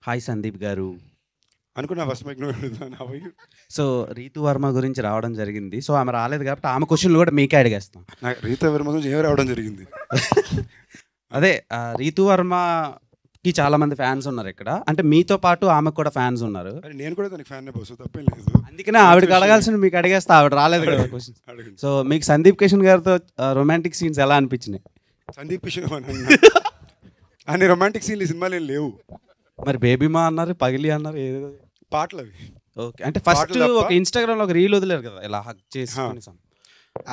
Hi Sandeep garu. అనుకున్నా first mic so Ritu Varma గురించి రావడం జరిగింది. సో ఆమె రాలేదు కాబట్టి ఆమె క్వశ్చన్లు కూడా మీకే అడిగేస్తాం. నాకు రీతా వర్మ గురించి ఏం రావడం జరిగింది. అదే రీతు వర్మకి చాలా మంది ఫ్యాన్స్ ఉన్నారు ఇక్కడ. అంటే మీతో పాటు ఆమెకు కూడా ఫ్యాన్స్ ఉన్నారు. అరే నేను కూడా తనకి ఫ్యాన్ బస్సు తప్పేం లేదు. అందుకనే ఆవిడకి అడగాల్సిన మీకు అడిగేస్తా. ఆవిడ రాలేదు కదా క్వశ్చన్. అడగండి. సో మీకు సందీప్ కిషన్ గారితో రొమాంటిక్ సీన్స్ ఎలా అనిపించినాయి? సందీప్ కిషన్ అన్ని రొమాంటిక్ సీన్లు ఈ సినిమాలు ఏం లేవు. మరి బేబీమా అన్నారు, పగిలి అన్నారు, ఏదో పాటలు అవి. ఓకే. అంటే ఫస్ట్ పాటలు తప్ప. ఒక ఇన్స్టాగ్రామ్ లో ఒక రీల్ వదిలేరు కదా, ఇలా హక్ చేసి.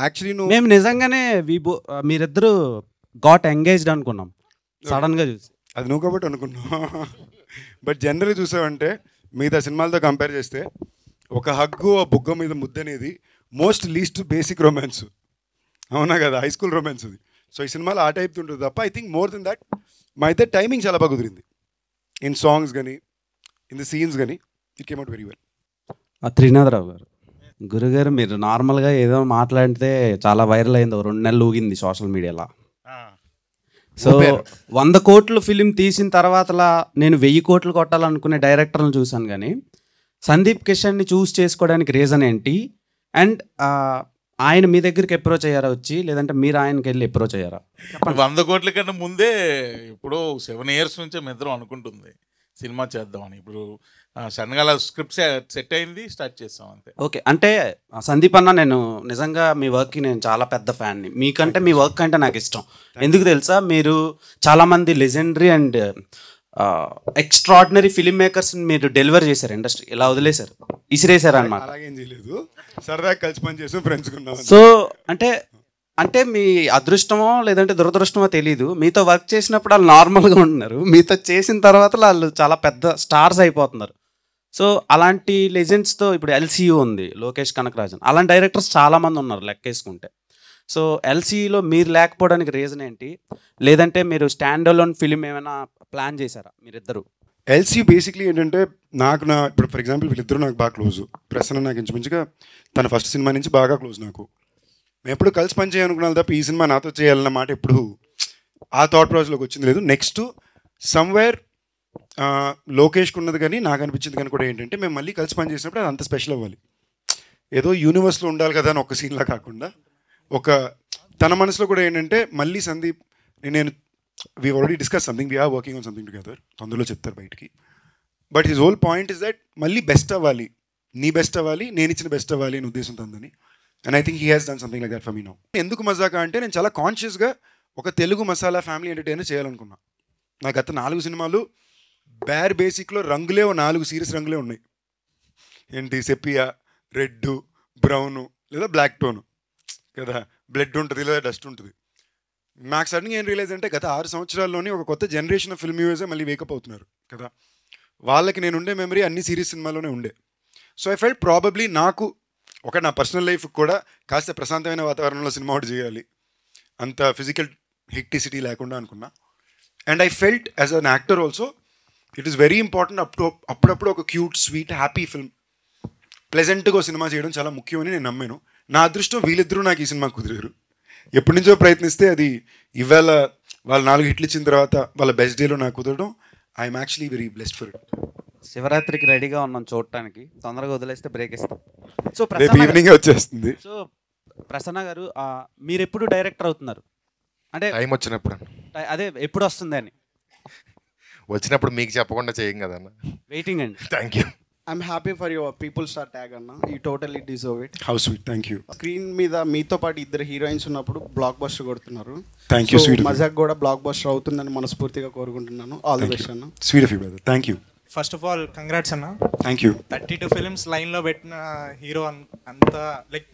యాక్చువల్లీ నువ్వు మేము నిజంగానే మీరిద్దరు గాట్ ఎంగేజ్డ్ అనుకున్నాం సడన్ గా చూసి. అది నువ్వు కాబట్టి అనుకున్నావు. బట్ జనరల్గా చూసావంటే మిగతా సినిమాలతో కంపేర్ చేస్తే ఒక హగ్గు ఆ బుగ్గ మీద ముద్ద అనేది మోస్ట్ లీస్ట్ బేసిక్ రొమాన్స్. అవునా కదా, హై స్కూల్ రొమాన్స్ అది. సో ఈ సినిమాలో ఆ టైప్ ఉంటుంది తప్ప I think more than that మా అయితే టైమింగ్ చాలా బాగా కుదిరింది. ఇన్ సాంగ్స్ కానీ ఇన్ ది సీన్స్ కానీ it came out very well. Trinatha Rao గారు, గురుగారు మీరు నార్మల్గా ఏదో మాట్లాడితే చాలా వైరల్ అయింది, 2 నెలలు ఊగింది సోషల్ మీడియాలో. సో 100 కోట్లు ఫిలిం తీసిన తర్వాతలా నేను 1000 కోట్లు కొట్టాలనుకునే డైరెక్టర్లను చూశాను, కానీ సందీప్ కిషన్ని చూస్ చేసుకోవడానికి రీజన్ ఏంటి? అండ్ ఆయన మీ దగ్గరికి అప్రోచ్ అయ్యారా వచ్చి, లేదంటే మీరు ఆయనకి వెళ్ళి అప్రోచ్ అయ్యారా? 100 కోట్ల కన్నా ముందే ఇప్పుడు 7 years నుంచే మిద్దరం అనుకుంటుంది సినిమా చేద్దామని. ఇప్పుడు సడన్గా అలా స్క్రిప్ట్ సెట్ అయింది, స్టార్ట్ చేస్తాం అంతే. ఓకే. అంటే సందీప్ అన్న, నేను నిజంగా మీ వర్క్కి నేను చాలా పెద్ద ఫ్యాన్ని. మీకంటే మీ వర్క్ అంటే నాకు ఇష్టం. ఎందుకు తెలుసా? మీరు చాలామంది లెజెండరీ అండ్ ఎక్స్ట్రాడినరీ ఫిల్మ్ మేకర్స్ని మీరు డెలివర్ చేశారు, ఇండస్ట్రీ ఇలా వదిలేశారు, ఇసిరేశారు అనమాట. అలాగేం చేయలేదు, సరదాగా కలిసి పని చేసాం, ఫ్రెండ్స్ ఉన్నాం. సో అంటే మీ అదృష్టమో లేదంటే దురదృష్టమో తెలీదు, మీతో వర్క్ చేసినప్పుడు వాళ్ళు నార్మల్గా ఉంటున్నారు, మీతో చేసిన తర్వాత వాళ్ళు చాలా పెద్ద స్టార్స్ అయిపోతున్నారు. సో అలాంటి లెజెండ్స్తో ఇప్పుడు ఎల్సీయూ ఉంది, లోకేష్ కనకరాజన్, అలాంటి డైరెక్టర్స్ చాలామంది ఉన్నారు లెక్కేసుకుంటే. సో ఎల్సీయూలో మీరు లేకపోవడానికి రీజన్ ఏంటి? లేదంటే మీరు స్టాండ్ అలోన్ ఫిలిం ఏమైనా ప్లాన్ చేశారా మీరిద్దరు? ఎల్సీ బేసిక్లీ ఏంటంటే ఇప్పుడు ఫర్ ఎగ్జాంపుల్ వీళ్ళిద్దరూ నాకు బాగా క్లోజ్. ప్రసన్న నాకు ఇంచుమించుగా తన ఫస్ట్ సినిమా నుంచి బాగా క్లోజ్ నాకు. మేము ఎప్పుడు కలిసి పని చేయాలనుకున్నాను తప్ప ఈ సినిమా నాతో చేయాలన్న మాట ఎప్పుడు ఆ థాట్ ప్రాసెస్లోకి వచ్చింది లేదు. నెక్స్ట్ సమ్వేర్ లోకేష్కి ఉన్నది కానీ నాకు అనిపించింది కానీ కూడా ఏంటంటే మేము మళ్ళీ కలిసి పని చేసినప్పుడు అది అంత స్పెషల్ అవ్వాలి. ఏదో యూనివర్స్లో ఉండాలి కదా అని ఒక సీన్లా కాకుండా ఒక తన మనసులో కూడా ఏంటంటే మళ్ళీ సందీప్ నేను we already discuss something, we're working on something together, తొందరలో చెప్తారు బయటికి. But his whole point is that మళ్ళీ బెస్ట్ అవ్వాలి, నీ బెస్ట్ అవ్వాలి, నేను ఇచ్చిన బెస్ట్ అవ్వాలి అని ఉద్దేశంతో ఉందని. And I think he has done something like that for me now. ఎందుకు మజాకా అంటే నేను చాలా కాన్షియస్గా ఒక తెలుగు మసాలా ఫ్యామిలీ ఎంటర్టైనర్ చేయాలనుకున్నా. నా గత 4 సినిమాలు బేర్ బేసిక్లో రంగులే 4 సీరియస్ రంగులే ఉన్నాయి. ఏంటి, సెపియా, రెడ్, బ్రౌను లేదా బ్లాక్ టోను కదా, బ్లడ్ ఉంటుంది లేదా డస్ట్ ఉంటుంది. నాకు సడన్గా ఏం రియలైజ్ అంటే గత 6 సంవత్సరాల్లోనే ఒక కొత్త జనరేషన్ ఆఫ్ ఫిల్మ్ వ్యూవర్సే మళ్ళీ వేకప్ అవుతున్నారు కదా. వాళ్ళకి నేను ఉండే మెమరీ అన్ని సిరీస్ సినిమాలోనే ఉండే. సో ఐ ఫెల్ట్ ప్రాబబ్లీ నాకు నా పర్సనల్ లైఫ్ కూడా కాస్త ప్రశాంతమైన వాతావరణంలో సినిమా ఒకటి చేయాలి, అంత ఫిజికల్ హెక్టిసిటీ లేకుండా అనుకున్నా. And I felt as an actor also it is very important అప్పుడప్పుడు ఒక క్యూట్ స్వీట్ హ్యాపీ ఫిల్మ్ ప్లెజెంట్గా సినిమా చేయడం చాలా ముఖ్యమని నేను నమ్మాను. నా అదృష్టం వీళ్ళిద్దరూ నాకు ఈ సినిమా కుదిరారు. ఎప్పటి నుంచో ప్రయత్నిస్తే అది ఇవాళ వాళ్ళు 4 హిట్లు ఇచ్చిన తర్వాత వాళ్ళ బెస్ట్ డేలో నాకు కుదరడం, I'm actually very blessed for it. శివరాత్రికి రెడీగా ఉన్నాం చూడటానికి, తొందరగా వదిలేస్తే బ్రేక్ ఇస్తాం. సో రేపు ఈవినింగ్ వచ్చేస్తుంది. సో ప్రసన్న గారు, మీరు ఎప్పుడు డైరెక్టర్ అవుతున్నారు? అంటే టైం వచ్చినప్పుడు అదే ఎప్పుడు వస్తుంది అని వచ్చినప్పుడు మీకు చెప్పకుండా చేయం కదన్న. వెయిటింగ్ అండి. Thank you. I'm happy for your people star tag అన్న. You totally deserve it. How sweet, thank you. Screen మీద మీతో పాటు 2 హీరోయిన్స్ ఉన్నప్పుడు బ్లాక్ బస్టర్ కొడుతున్నారు. Thank you, sweet. మజాక్ కూడా బ్లాక్ బస్టర్ అవుతుందని మనస్ఫూర్తిగా కోరుకుంటున్నాను. ఆల్ ది బెస్ట్ అన్న. Sweet of you brother, thank you. First of all congrats అన్న. Thank you. 32 ఫిలిమ్స్ లైన్లో పెట్టిన హీరో అంతా like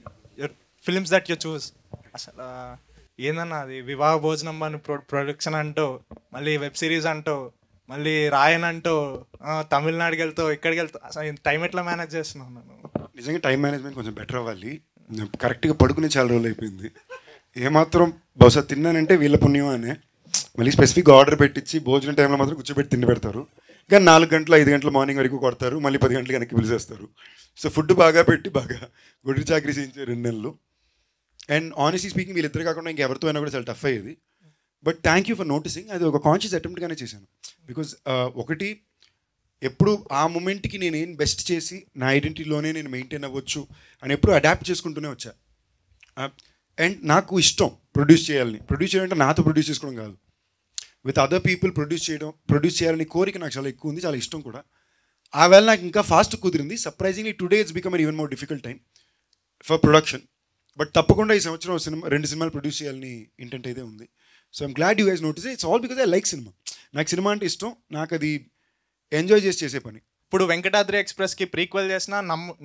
films that you choose. అసలు ఏందన్నా అది వివాహ భోజనం అని ప్రొడక్షన్ అంటూ, మళ్ళీ వెబ్ సిరీస్ అంటూ, మళ్ళీ రాయన్ అంటూ, తమిళనాడుకి వెళ్తావు, ఇక్కడికి వెళ్తావు. అసలు టైం ఎట్లా మేనేజ్ చేస్తున్నావు? నేను నిజంగా టైం మేనేజ్మెంట్ కొంచెం బెటర్ అవ్వాలి. కరెక్ట్గా పడుకునే చాలా రోజులు అయిపోయింది. ఏమాత్రం బహుశా తిన్నానంటే వీళ్ళ పుణ్యం అనే మళ్ళీ స్పెసిఫిక్గా ఆర్డర్ పెట్టించి భోజనం టైంలో మాత్రం కూర్చోబెట్టి తిండి పెడతారు. కానీ 4 గంటలు 5 గంటల మార్నింగ్ వరకు కొడతారు, మళ్ళీ 10 గంటలకు వెనక్కి పిలిచేస్తారు. సో ఫుడ్ బాగా పెట్టి బాగా గుడి చాకరీ చేయించారు 2 నెలలు. అండ్ ఆనెస్ట్లీ స్పీకింగ్ వీళ్ళిద్దరు కాకుండా ఇంకెవరితో అయినా కూడా చాలా టఫ్ అయ్యేది. But thank you for noticing. అది ఒక కాన్షియస్ అటెంప్ట్గానే చేశాను. బికాజ్ ఒకటి ఎప్పుడు ఆ మూమెంట్కి నేను ఏం బెస్ట్ చేసి నా ఐడెంటిటీలోనే నేను మెయింటైన్ అవ్వచ్చు అని ఎప్పుడు అడాప్ట్ చేసుకుంటూనే వచ్చా. అండ్ నాకు ఇష్టం ప్రొడ్యూస్ చేయడం అంటే నాతో ప్రొడ్యూస్ చేసుకోవడం కాదు, విత్ అదర్ పీపుల్ ప్రొడ్యూస్ చేయాలని కోరిక నాకు చాలా ఎక్కువ ఉంది, చాలా ఇష్టం కూడా. ఆ వేళ నాకు ఇంకా ఫాస్ట్ కుదిరింది. Surprisingly today it's become an even more difficult time for production. But తప్పకుండా ఈ సంవత్సరం 2 సినిమాలు ప్రొడ్యూస్ చేయాలని ఇంటెంట్ అయితే ఉంది. So I'm glad you guys notice. It's all because I like cinema. నాకు సినిమా అంటే ఇష్టం, నాకు అది ఎంజాయ్ చేసే పని. ఇప్పుడు వెంకటాద్రి ఎక్స్ప్రెస్కి ప్రీక్వెల్ చేసినా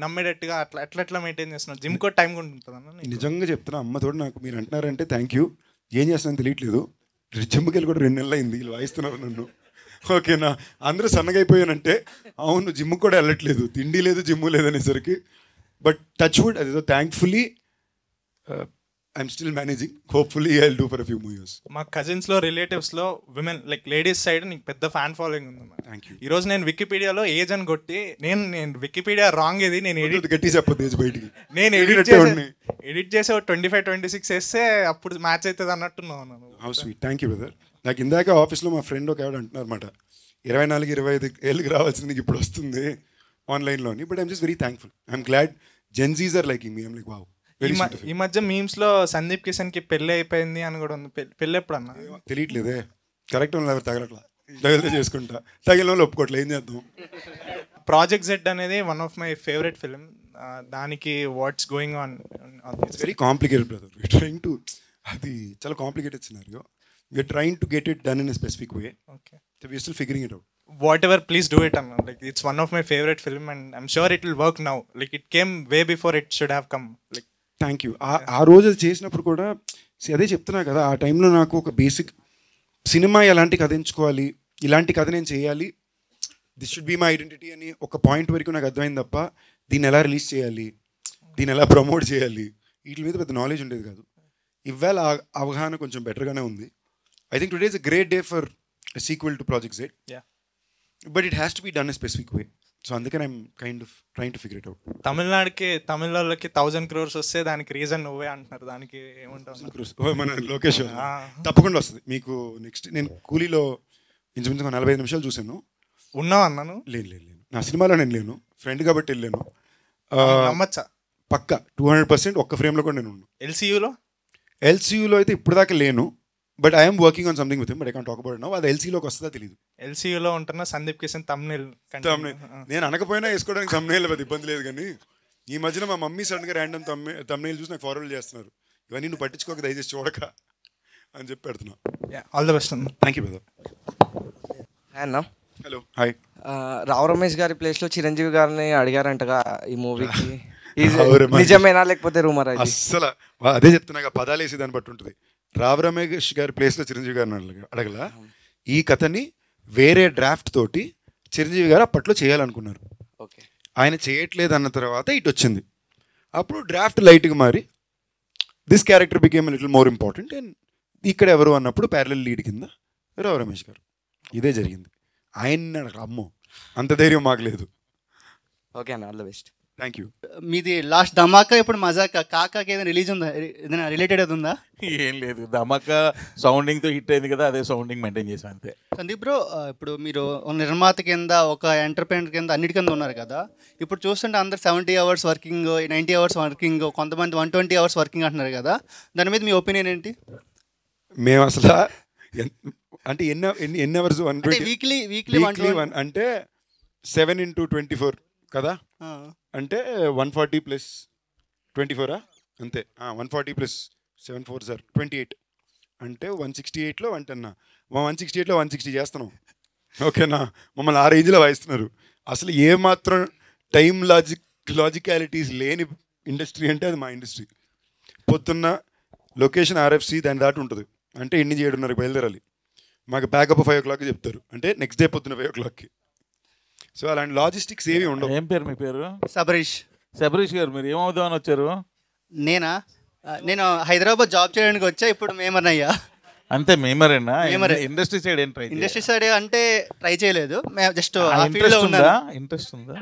నమ్మేటట్టుగా ఎట్లా మెయింటైన్ చేస్తున్నావు? జిమ్ కూడా టైం కూడా ఉంటుందన్న. నిజంగా చెప్తున్నా, అమ్మతోడు నాకు మీరు అంటున్నారంటే థ్యాంక్ యూ. ఏం చేస్తున్నాను తెలియట్లేదు. జిమ్కి వెళ్ళి కూడా 2 నెలలు అయింది, వీళ్ళు వాయిస్తున్నారు నన్ను. ఓకేనా, అందరూ సన్నగా అయిపోయానంటే అవును, జిమ్కి కూడా వెళ్ళట్లేదు, తిండి లేదు జిమ్ లేదు అనేసరికి. బట్ టచ్ వుడ్, అదేదో thankfully I'm still managing. Hopefully I will do for a few more years. మా కజిన్స్లో రిలేటివ్స్లో విమెన్ లైక్ లేడీస్ సైడ్ నీకు పెద్ద ఫ్యాన్ ఫాలోయింగ్ ఉంది. Thank you. ఈరోజు నేను వికీపీడియాలో ఏజ్ అని కొట్టి నేను వికీపీడియా రాంగ్ ఇది నేను గట్టి చెప్పదు ఏజ్ బయటికి. నేను ఎడిట్ చేసే 25-26 వేస్తే అప్పుడు మ్యాచ్ అవుతుంది అన్నట్టున్నాను. How sweet, thank you brother. నాకు ఇందాక ఆఫీస్లో మా ఫ్రెండ్ ఒక ఆవిడ అంటున్నారు అనమాట, 24-25 ఏళ్ళకి రావాల్సింది నీకు ఇప్పుడు వస్తుంది ఆన్లైన్లోని. But I'm just very thankful. I'm glad Gen Zs are liking me. I'm like wow. ఈ మధ్య మీమ్స్ లో సందీప్ కిషన్ కి పెళ్లి అయిపోయింది అని కూడా ఉంది. పెళ్లి ఎప్పుడు అన్న తెలియట్లేదే. కరెక్ట్ వాళ్ళు ఎవరు తగలట్లా, తగిలితే చేసుకుంటా, తగిలిన వాళ్ళు ఒప్పుకోవట్లే, ఏం చేద్దాం. ప్రాజెక్ట్ జెడ్ అనేది one of my favourite film. దానికి what's going on? It's very complicated brother. We are trying to, అది చాలా complicated scenario. We are trying to get it done in a specific way. Okay, so we are still figuring it out. Whatever, please do it. Like it's one of my favorite film and I'm sure it will work now. Like it came way before it should have come. Like thank you. ఆ రోజు అది చేసినప్పుడు కూడా అదే చెప్తున్నా కదా, ఆ టైంలో నాకు ఒక బేసిక్ సినిమా ఎలాంటి కథ ఎంచుకోవాలి, ఇలాంటి కథ నేను చేయాలి, this should be my identity అని ఒక పాయింట్ వరకు నాకు అర్థమైంది తప్ప దీన్ని ఎలా రిలీజ్ చేయాలి, దీన్ని ఎలా ప్రమోట్ చేయాలి, వీటి మీద పెద్ద నాలెడ్జ్ ఉండేది కాదు. ఇవాళ అవగాహన కొంచెం బెటర్గానే ఉంది. I think today is a great day for sequel to Project Z. But it has to be done a specific way. So అందుకని I'm kind of trying to figure it out. తమిళ వాళ్ళకి 1000 crores వస్తే దానికి reason నువ్వే అంటున్నారు. దానికి ఏమంటావు? మన లోకేష్ తప్పకుండా వస్తుంది మీకు. నెక్స్ట్ నేను కూలీలో ఇంచుమించు 45 నిమిషాలు చూశాను. ఉన్నావు అన్నాను. లేదు, నా సినిమాలో నేను లేను, ఫ్రెండ్ కాబట్టి వెళ్ళాను. నమ్మచ్చా? పక్కా 200% ఒక్క ఫ్రేమ్లో కూడా నేను ఉన్నాను. ఎల్సీయూలో అయితే ఇప్పుడు దాకా లేను. But I'm working on something with him, but I can't talk about now. అది ఎల్సీలోకి వస్తుందా తెలియదు. ఎల్సీయూలో ఉంటున్న సందీప్ కిషన్ తమ్నేల్ నేను అనకపోయినా వేసుకోవడానికి తమ్నేల్ పెద్ద ఇబ్బంది లేదు. కానీ ఈ మధ్యన మా మమ్మీ సడన్గా ర్యాండమ్ తమ్నేల్ చూసి నాకు ఫార్వర్డ్ చేస్తున్నారు, ఇవన్నీ నువ్వు పట్టించుకోక దయచేసి చూడక అని చెప్పి పెడుతున్నా. All the best. Thank you brother. అన్న హలో, హాయ్. రావు రమేష్ గారి ప్లేస్లో చిరంజీవి గారిని అడిగారంటగా ఈ మూవీకి. నిజమేనా లేకపోతే రూమర్? అస్సలు అదే చెప్తున్నా, పదాలు వేసి దాన్ని బట్టి ఉంటుంది. రావు రమేష్ గారి ప్లేస్లో చిరంజీవి గారిని అడగల. ఈ కథని వేరే డ్రాఫ్ట్ తోటి చిరంజీవి గారు అప్పట్లో చేయాలనుకున్నారు. ఓకే, ఆయన చేయట్లేదు అన్న తర్వాత ఇటు వచ్చింది. అప్పుడు డ్రాఫ్ట్ లైట్గా మారి this character became little more important and ఇక్కడ ఎవరు అన్నప్పుడు ప్యారలల్ లీడ్ కింద రావు రమేష్ గారు. ఇదే జరిగింది. ఆయన అమ్మో అంత ధైర్యం మాకు లేదు. ఓకే అన్న, all the best. Thank you. మీది లాస్ట్ ధమాకా, ఇప్పుడు మజాకా, కాకాకి ఏదైనా రిలీజ్ ఉందా? ఏదైనా రిలేటెడ్ అది ఉందా? ఏం లేదు, ధమాకా సౌండింగ్తో హిట్ అయింది కదా, అదే సౌండింగ్ మెయింటైన్ చేసాం అంతే. సందీప్ బ్రో, ఇప్పుడు మీరు నిర్మాత కింద, ఒక ఎంటర్ప్రైనర్ కింద, అన్నిటి కింద ఉన్నారు కదా. ఇప్పుడు చూస్తుంటే అందరు 70 hours వర్కింగ్, 90 hours వర్కింగ్, కొంతమంది 120 hours వర్కింగ్ అంటున్నారు కదా. దాని మీద మీ ఒపీనియన్ ఏంటి? మేము అసలు అంటే ఎన్ని అవర్స్? వీక్లీ అంటే 7 into 24 కదా, అంటే 140 + 24 అంతే. 140 + 7 4 సార్ 28 అంటే 168లో 168లో 160 చేస్తున్నాం. ఓకేనా, మమ్మల్ని ఆ రేంజ్లో వాయిస్తున్నారు. అసలు ఏమాత్రం టైం లాజికాలిటీస్ లేని ఇండస్ట్రీ అంటే అది మా ఇండస్ట్రీ. పొద్దున్న లొకేషన్ RFC దాని దాటి ఉంటుంది, అంటే 7:30 బయలుదేరాలి. మాకు బ్యాకప్ 5 o'clock చెప్తారు, అంటే నెక్స్ట్ డే పొద్దున్న 5 o'clockకి. సో అలాంటి లాజిస్టిక్స్ ఏమి ఉండవు. ఏం పేరు మీ పేరు? సబరీష్ గారు. మీరు ఏమవుదామని వచ్చారు? నేను హైదరాబాద్ జాబ్ చేయడానికి వచ్చా. ఇప్పుడు మేమర్ అయ్యా. అంతే, మేమరేనా? ఇండస్ట్రీ సైడ్ ఏం ట్రై? ఇండస్ట్రీ సైడ్ అంటే ట్రై చేయలేదు, జస్ట్ ఇంట్రెస్ట్ ఉందా?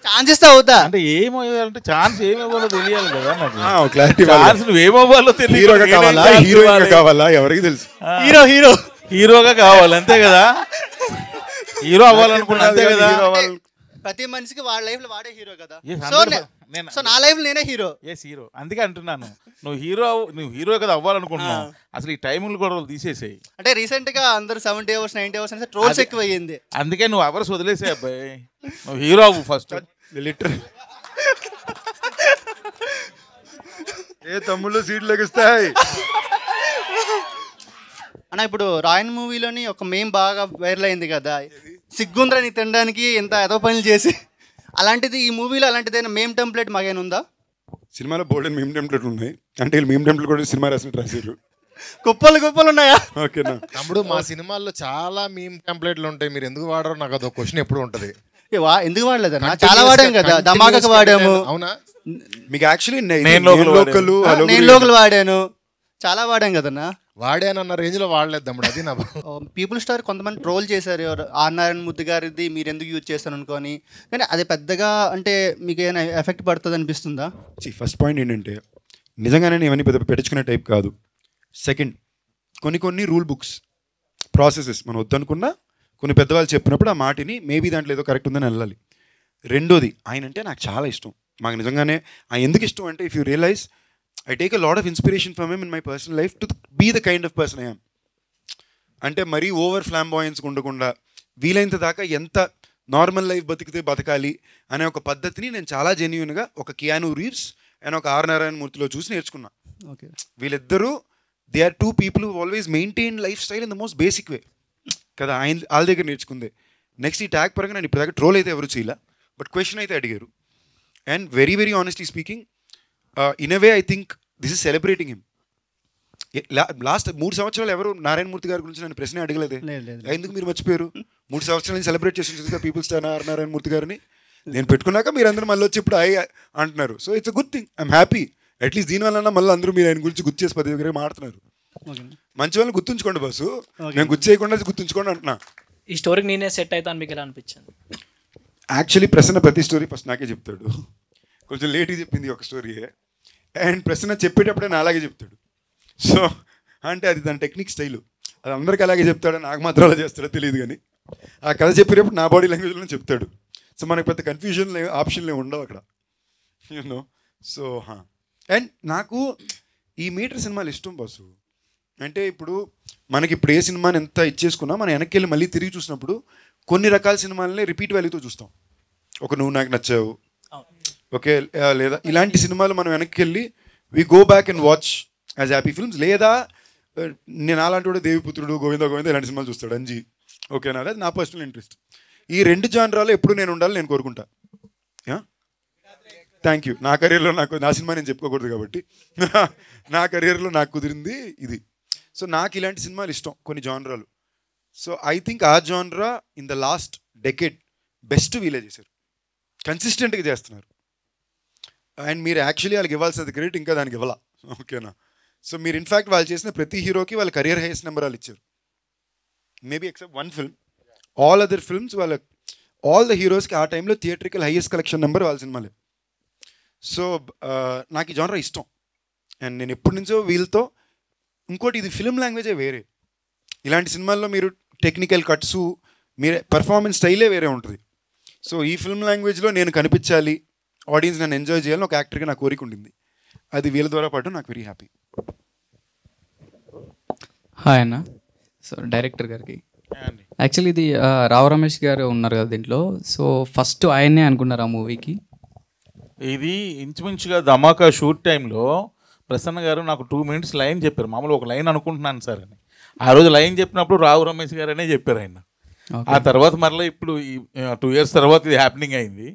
ఛాన్స్ ఇస్తే అవుతా. అంటే ఏమవ్వాలంటే ఛాన్స్ ఏమవ్వాలో తెలియాలి కదా నాకు. క్లారిటీ. ఛాన్స్ నువ్వేమవ్వాలో తెలియదు. కావాలా ఎవరికి తెలుసు? హీరోగా కావాలి అంతే కదా. హీరో అవ్వాలనుకున్నా అంతే కదా. ప్రతి మనిషికి వాళ్ళ లైఫ్ లో వాడే హీరో కదా. Yes, so 100%. సో నా లైఫ్ నేనే హీరో. ఎస్ హీరో, అందుకే అంటున్నాను నువ్వు హీరో కదా అవ్వాలనుకుంటున్నావు. అసలు ఈ టైములు కూడా తీసేసేయి. అంటే రీసెంట్ గా అందరు 70 hours 90 hours అంటే ట్రోల్స్ ఎక్కువ అయ్యింది. అందుకే నువ్వు అవర్స్ వదిలేసే అబ్బాయి, నువ్వు హీరో అవ్వు ఫస్ట్. లిటరల్ ఏ తమ్ముళ్ళు సీట్లు లెగిస్తాయి అన్న. ఇప్పుడు రాయన్ మూవీలోని ఒక మేం బాగా వైరల్ అయింది కదా, సిగ్గుంద్రని తినడానికి ఎంత ఏదో పనులు చేసి. అలాంటిది ఈ మూవీలో అలాంటిదైనా మేం టెంప్లెట్ మాకేనా ఉందా? సినిమాలో బోల్డెన్ మీమ్ టెంప్లెట్లు ఉన్నాయి. అంటే వీళ్ళు మీమ్ టెంప్లెట్ కూడా సినిమా రాసినట్టు రాశారు. కుప్పలు ఉన్నాయా? ఓకేనా తమ్ముడు, మా సినిమాల్లో చాలా మీమ్ టెంప్లెట్లు ఉంటాయి, మీరు ఎందుకు వాడరో నాకు అదొక క్వశ్చన్ ఎప్పుడు ఉంటుంది. ఎందుకు వాడలేదన్నా? చాలా వాడాం కదా, ధమాకాకు వాడాము. అవునా? మీకు యాక్చువల్లీ నేను లోకల్ వాడాను, చాలా వాడాం కదన్నా. వాడానన్న రేంజ్ లో వాడలేదు తమ్ముడు, అది నా పీపుల్ స్టార్ కొంతమంది ట్రోల్ చేశారు, ఆర్ నారాయణ మూర్తి గారిది మీరు ఎందుకు యూజ్ చేస్తాను అనుకోని. కానీ అది పెద్దగా అంటే మీకు ఏమైనా ఎఫెక్ట్ పడుతుంది అనిపిస్తుందా? ఫస్ట్ పాయింట్ ఏంటంటే నిజంగానే నేను ఇవన్నీ పెద్ద పెట్టించుకునే టైప్ కాదు. సెకండ్, కొన్ని రూల్ బుక్స్ ప్రాసెసెస్ మనం వద్దనుకున్నా కొన్ని పెద్దవాళ్ళు చెప్పినప్పుడు ఆ మాటిని మేబీ దాంట్లో ఏదో కరెక్ట్ ఉందని వెళ్ళాలి. రెండోది, ఆయన అంటే నాకు చాలా ఇష్టం. మాకు నిజంగానే ఆయన ఎందుకు ఇష్టం అంటే, if you realise I take a lot of inspiration from him in my personal life to be the kind of person I am. అంటే మరీ ఓవర్ ఫ్లాంబాయన్స్ ఉండకుండా వీలైనంత దాకా ఎంత నార్మల్ లైఫ్ బతకాలి అనే ఒక పద్ధతిని నేను చాలా జెన్యూన్గా ఒక కియాను రీవ్స్ అండ్ ఒక ఆర్ నారాయణ మూర్తిలో చూసి నేర్చుకున్నా. ఓకే, వీళ్ళిద్దరూ they are two people who always maintain life style in the most basic way కదా. వాళ్ళ దగ్గర నేర్చుకుందే. నెక్స్ట్ ఈ ట్యాగ్ పరంగా నేను ఇప్పటిదాకా ట్రోల్ అయితే ఎవరు చేయలే, బట్ క్వశ్చన్ అయితే అడిగారు. And very very honestly speaking, in a way I think this is celebrating him. Last 3 సంవత్సరాలు ఎవరు నారాయణమూర్తి గారి గురించి నన్ను ప్రశ్న అడగలేదే. ఎందుకు మీరు మర్చిపోయారు? 3 సంవత్సరాల నుంచి సెలబ్రేట్ చేసి పీపుల్ స్టార్ నారాయణమూర్తి గారిని నేను పెట్టుకున్నాక మీరు అందరూ మళ్ళీ వచ్చి ఇప్పుడు అంటున్నారు. So it's a good thing, I'm happy. At least దీనివల్ల మళ్ళీ అందరూ మీరు ఆయన గురించి గుర్తు చేసి 10 దగ్గర మాట్లాడుతున్నారు. మంచి వాళ్ళని గుర్తుంచుకోండి బాసు, నేను గుర్తు చేయకుండా గుర్తుంచుకోండి అంటున్నా. ఈ స్టోరీకి నేనే సెట్ అవుతాను మీకు ఎలా అనిపించింది? యాక్చువల్లీ ప్రసన్న ప్రతి స్టోరీ ఫస్ట్ నాకే చెప్తాడు. కొంచెం లేట్గా చెప్పింది ఒక స్టోరీయే, అండ్ ప్రసన్న చెప్పేటప్పుడే నా అలాగే చెప్తాడు. సో అంటే అది దాని టెక్నిక్ స్టైలు. అది అందరికీ అలాగే చెప్తాడో నాకు మాత్రం అలా చేస్తాడో తెలియదు, కానీ ఆ కథ చెప్పేటప్పుడు నా బాడీ లాంగ్వేజ్లోనే చెప్తాడు. సో మనకు పెద్ద కన్ఫ్యూజన్ ఆప్షన్లు ఉండవు అక్కడ, యూనో. సో అండ్ నాకు ఈ మీటర్ సినిమాలు ఇష్టం బాసు. అంటే ఇప్పుడు మనకి ఇప్పుడు ఏ సినిమాని ఎంత ఇచ్చేసుకున్నా మనం వెనక్కి వెళ్ళి మళ్ళీ తిరిగి చూసినప్పుడు కొన్ని రకాల సినిమాలని రిపీట్ వాల్యూతో చూస్తాం. ఒక నువ్వు నాకు నచ్చావు, ఓకే, లేదా ఇలాంటి సినిమాలు మనం వెనక్కి వెళ్ళి we go back and watch as happy films. లేదా నేను అలాంటి కూడా దేవిపుత్రుడు, గోవింద ఇలాంటి సినిమాలు చూస్తాడు అంజీ, ఓకేనా. అది నా పర్సనల్ ఇంట్రెస్ట్. ఈ 2 జానరాలు ఎప్పుడు నేను ఉండాలి నేను కోరుకుంటా. Thank you. నా కెరీర్లో నా సినిమా నేను చెప్పుకోకూడదు కాబట్టి నా కెరీర్లో నాకు కుదిరింది ఇది. సో నాకు ఇలాంటి సినిమాలు ఇష్టం, కొన్ని జానరాలు. సో ఐ థింక్ ఆ జానరా in the last decade best వీలే చేశారు, కన్సిస్టెంట్గా చేస్తున్నారు. అండ్ మీరు యాక్చువల్లీ వాళ్ళకి ఇవ్వాల్సిన క్రెడిట్ ఇంకా దానికి ఇవ్వాలా, ఓకేనా. సో మీరు ఇన్ఫ్యాక్ట్ వాళ్ళు చేసిన ప్రతి హీరోకి వాళ్ళ కెరియర్ హైయెస్ట్ నెంబర్ వాళ్ళు ఇచ్చారు, maybe except 1 film. All other films all the హీరోస్కి ఆ టైంలో థియేట్రికల్ హైయెస్ట్ కలెక్షన్ నెంబర్ వాళ్ళ సినిమాలే. సో నాకు ఈ జానరా ఇష్టం. అండ్ నేను ఎప్పటి నుంచో వీళ్ళతో, ఇంకోటి ఇది ఫిల్మ్ లాంగ్వేజే వేరే. ఇలాంటి సినిమాల్లో మీరు టెక్నికల్ కట్స్, మీరే పర్ఫార్మెన్స్ స్టైలే వేరే ఉంటుంది. సో ఈ ఫిల్మ్ లాంగ్వేజ్లో నేను కనిపించాలి, ఆడియన్స్ నన్ను ఎంజాయ్ చేయాలని ఒక యాక్టర్గా నా కోరిక ఉండింది. అది వీళ్ళ ద్వారా పాటు నాకు వెరీ హ్యాపీ. హాయ్ అన్న. సో డైరెక్టర్ గారికి యాక్చువల్లీ ఇది రావు రమేష్ గారు ఉన్నారు కదా దీంట్లో, సో ఫస్ట్ ఆయన్నే అనుకున్నారు ఆ మూవీకి. ఇది ఇంచుమించుగా ధమాకా షూట్ టైంలో ప్రసన్న గారు నాకు 2 minutes లైన్ చెప్పారు. మామూలు ఒక లైన్ అనుకుంటున్నాను సార్ అని. ఆ రోజు లైన్ చెప్పినప్పుడు రావు రమేష్ గారు అనే చెప్పారు ఆయన. ఆ తర్వాత మరలా ఇప్పుడు ఈ 2 years తర్వాత ఇది హ్యాపెనింగ్ అయింది.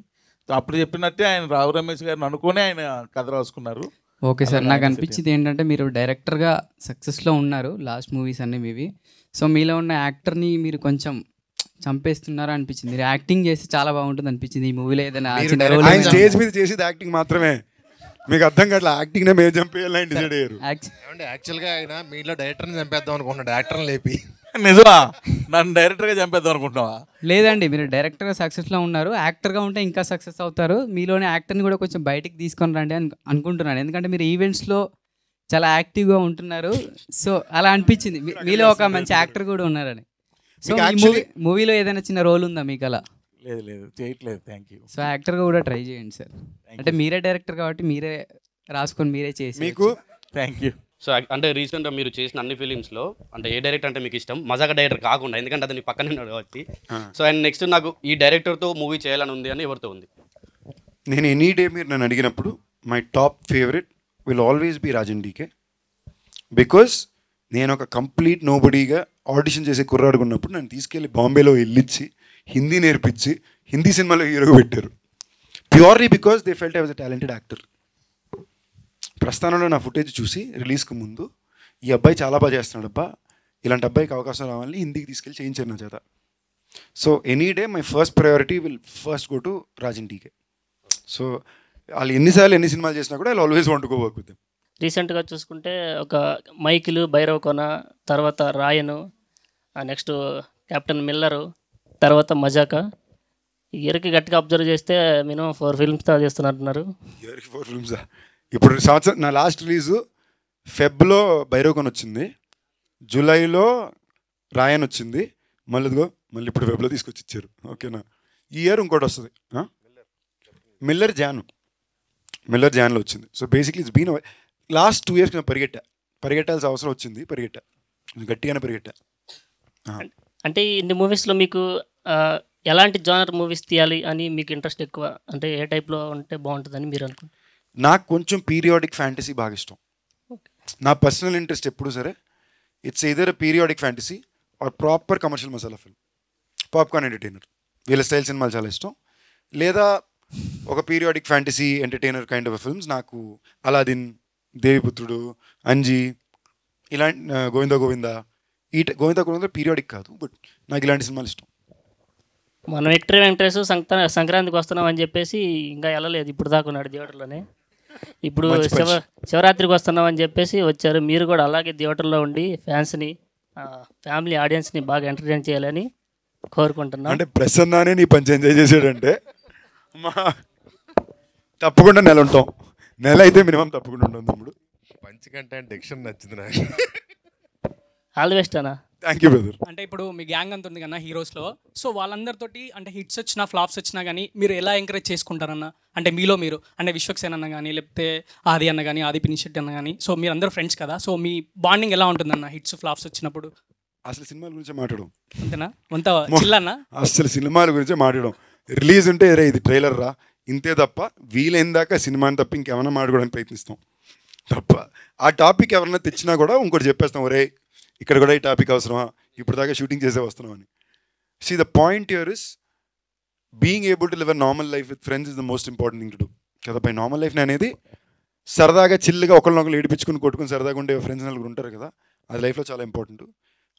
అప్పుడు చెప్పినట్టే ఆయన రావు రమేష్ గారిని అనుకుని ఆయన కథ రాసుకున్నారు. ఓకే సార్, నాకు అనిపించింది ఏంటంటే మీరు డైరెక్టర్గా సక్సెస్లో ఉన్నారు లాస్ట్ మూవీస్ అన్నీ మీవి. సో మీలో ఉన్న యాక్టర్ని మీరు కొంచెం చంపేస్తున్నారు అనిపించింది. మీరు యాక్టింగ్ చేసి చాలా బాగుంటుంది అనిపించింది ఈ మూవీలో. ఏదైనా స్టేజ్ మీద చేసేది యాక్టింగ్ మాత్రమే, మీకు అర్థం కావట్లే. యాక్టింగ్ నే మీరు చంపేయాలని డిసైడ్ అయ్యారు. యాక్చువల్గా ఆయన మీలో డైరెక్టర్ని చంపేద్దాం అనుకున్నాడు, యాక్టర్ని లేపి. నిజమా? నన్ను డైరెక్టర్గా చంపేద్దాం అనుకుంటున్నావా? లేదండి, మీరు డైరెక్టర్గా సక్సెస్లో ఉన్నారు, యాక్టర్గా ఉంటే ఇంకా సక్సెస్ అవుతారు. మీలోనే యాక్టర్ని కూడా కొంచెం బయటికి తీసుకొని రండి అని అనుకుంటున్నాను. ఎందుకంటే మీరు ఈవెంట్స్లో చాలా యాక్టివ్గా ఉంటున్నారు. సో అలా అనిపించింది మీలో ఒక మంచి యాక్టర్ కూడా ఉన్నారని. సో ఈ మూవీలో ఏదైనా చిన్న రోల్ ఉందా మీకు అలా? లేదు లేదు, చేయట్లేదు. Thank you. సో యాక్టర్గా కూడా ట్రై చేయండి సార్. అంటే మీరే డైరెక్టర్ కాబట్టి మీరే రాసుకొని మీరే చేసి మీకు. Thank you. సో అంటే రీసెంట్గా మీరు చేసిన అన్ని ఫిలిమ్స్లో అంటే ఏ డైరెక్టర్ అంటే మీకు ఇష్టం? మజాగా డైరెక్టర్ కాకుండా, ఎందుకంటే అతని పక్కనే ఉన్నాడు కాబట్టి. సో అండ్ నెక్స్ట్ నాకు ఈ డైరెక్టర్తో మూవీ చేయాలని ఉంది అని ఎవరితో ఉంది? నేను ఎనీ డే మీరు నన్ను అడిగినప్పుడు my top favourite will always be Raj and DK. Because నేను ఒక కంప్లీట్ నోబడీగా ఆడిషన్ చేసే కుర్రాడుకున్నప్పుడు నన్ను తీసుకెళ్ళి బాంబేలో వెళ్ళిచ్చి హిందీ నేర్పించి హిందీ సినిమాలో హీరోగా పెట్టారు. Purely because they felt I was a talented actor. ప్రస్థానంలో నా ఫుటేజ్ చూసి రిలీజ్కి ముందు ఈ అబ్బాయి చాలా బాగా చేస్తున్నాడు అబ్బా, ఇలాంటి అబ్బాయికి అవకాశం రావాలని హిందీకి తీసుకెళ్ళి చేయించారు నా చేత. So any day my first priority will first go to Rajan DK. So వాళ్ళు ఎన్ని సినిమాలు చేసినా కూడా I always want to go work with them. రీసెంట్గా చూసుకుంటే ఒక మైకిల్, భైరవ్ కోన, తర్వాత రాయను, నెక్స్ట్ కెప్టెన్ మిల్లరు, తర్వాత మజాకా. ఇయర్కి గట్టిగా అబ్జర్వ్ చేస్తే మినిమం 4 ఫిల్మ్స్ చేస్తున్నట్టున్నారు. ఇయర్కి 4 ఫిల్మ్సా? ఇప్పుడు సంవత్సరం నా లాస్ట్ రిలీజు ఫెబ్లో భైరవ్ కోన వచ్చింది, జూలైలో రాయన్ వచ్చింది, మళ్ళీ ఇప్పుడు వెబ్లో తీసుకొచ్చి ఇచ్చారు. ఓకేనా? ఈ ఇయర్ ఇంకోటి వస్తుంది, మిల్లర్ జాన్లో వచ్చింది. So basically it's been last 2 years నేను పరిగెట్టాల్సిన అవసరం వచ్చింది, గట్టిగానే పరిగెట్టా. అంటే ఇన్ని మూవీస్లో మీకు ఎలాంటి జానర్ మూవీస్ తీయాలి అని మీకు ఇంట్రెస్ట్ ఎక్కువ? అంటే ఏ టైప్లో ఉంటే బాగుంటుందని మీరు అనుకుంటారు? నాకు కొంచెం పీరియాడిక్ ఫ్యాంటసీ బాగా ఇష్టం. నా పర్సనల్ ఇంట్రెస్ట్ ఎప్పుడు సరే it's either periodic fantasy or proper commercial masala film, popcorn entertainer. వీళ్ళ స్టైల్ సినిమాలు చాలా ఇష్టం. లేదా ఒక periodic fantasy entertainer kind of films. నాకు అలాదిన్, దేవిపుత్రుడు, అంజీ, ఇలాంటి గోవిందా గోవిందా పీరియాడిక్ కాదు, బట్ నాకు ఇలాంటి సినిమాలు ఇష్టం. మనం విక్టరీ వెంకటేష్ సంక్రాంతికి వస్తున్నాం అని చెప్పేసి ఇంకా వెళ్ళలేదు, ఇప్పుడు దాకా ఉన్నాడు థియేటర్లోనే. ఇప్పుడు శివరాత్రికి వస్తున్నాం అని చెప్పేసి వచ్చారు. మీరు కూడా అలాగే థియేటర్లో ఉండి ఫ్యాన్స్ని, ఫ్యామిలీ ఆడియన్స్ని బాగా ఎంటర్టైన్ చేయాలని కోరుకుంటున్నాను. అంటే ప్రసన్నానే నీ పంచి ఎంజాయ్ చేసాడంటే తప్పకుండా నెల ఉంటాం. నెల అయితే మినిమం తప్పకుండా ఉంటాం తమ్ముడు. పంచి కంటే డిక్షన్ నచ్చింది నాకు. ఆల్ ది బెస్ట్ అన్న. Thank you brother. అంటే ఇప్పుడు మీ గ్యాంగ్ అంత ఉంది కదా హీరోస్లో, సో వాళ్ళందరితోటి అంటే హిట్స్ వచ్చినా ఫ్లాప్స్ వచ్చినా కానీ మీరు ఎలా ఎంకరేజ్ చేసుకుంటారన్న? అంటే మీలో మీరు అంటే విశ్వక్సేన్ అన్న కానీ, లేకపోతే ఆది అన్న కానీ, ఆది పినిషెట్టి అన్న కానీ, సో మీరు అందరూ ఫ్రెండ్స్ కదా, సో మీ బాండింగ్ ఎలా ఉంటుందన్న హిట్స్ ఫ్లాప్స్ వచ్చినప్పుడు? అసలు సినిమాల గురించి మాట్లాడడం అంతేనా? అంత చిల్లన్నా? అసలు సినిమాల గురించి మాట్లాడడం, రిలీజ్ ఉంటే రే ఇది ట్రైలర్ రా ఇంతే తప్ప, వీలైన దాకా సినిమాని తప్ప ఇంకేమైనా మాట్లాడడానికి ప్రయత్నిస్తాం తప్ప. ఆ టాపిక్ ఎవరైనా తెచ్చినా కూడా ఇంకోటి చెప్పేస్తాం, ఒరే ఇక్కడ కూడా ఈ టాపిక్ అవసరమా, ఇప్పుడు దాకా షూటింగ్ చేసే వస్తున్నాం అని. See the point here is being able to live a normal life with friends is the most important thing to do కదా. బై నార్మల్ లైఫ్ అనేది సరదాగా చిల్లుగా ఒకరినొకరు ఏడిపించుకుని కొట్టుకుని సరదాగా ఉండే ఫ్రెండ్స్ నలుగురు ఉంటారు కదా, అది లైఫ్లో చాలా ఇంపార్టెంట్.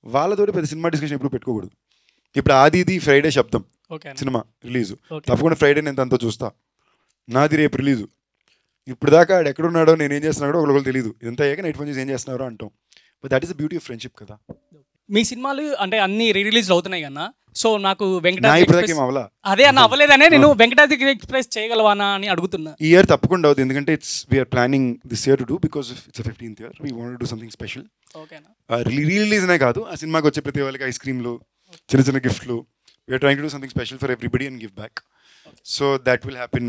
వాళ్ళతోటి పెద్ద సినిమా డిస్కషన్ ఎప్పుడు పెట్టుకోకూడదు. ఇప్పుడు ఆది ఇది ఫ్రైడే శబ్దం సినిమా రిలీజు, తప్పకుండా ఫ్రైడే నేను దాంతో చూస్తా. నాది రేపు రిలీజు. ఇప్పుడు దాకా ఆడు ఎక్కడున్నాడో నేను ఏం చేస్తున్నాడో ఒకరికి తెలియదు. ఇదంతా అయ్యాక నైట్ ఫోన్ చేసి ఏం చేస్తున్నారో అంటాం. But that is the beauty of friendship కదా. మీ సినిమాలు అంటే అన్ని రిలీజ్ అవుతున్నాయి కన్నా, సో నాకు అదే అన్న అవ్వలేదనే నేను వెంకటాద్రి ఎక్స్ప్రెస్ చేయగలవానా అని అడుగుతున్నా. ఈ ఇయర్ తప్పకుండా అవుతుంది, ఎందుకంటే it's we are planning this year to do because it's 15th year. We want to do something special. రిలీజ్నే కాదు, ఆ సినిమాకి వచ్చే ప్రతి వాళ్ళకి ఐస్ క్రీమ్లు, చిన్న చిన్న గిఫ్ట్లు. We're trying to do something special for everybody and give back. So that will happen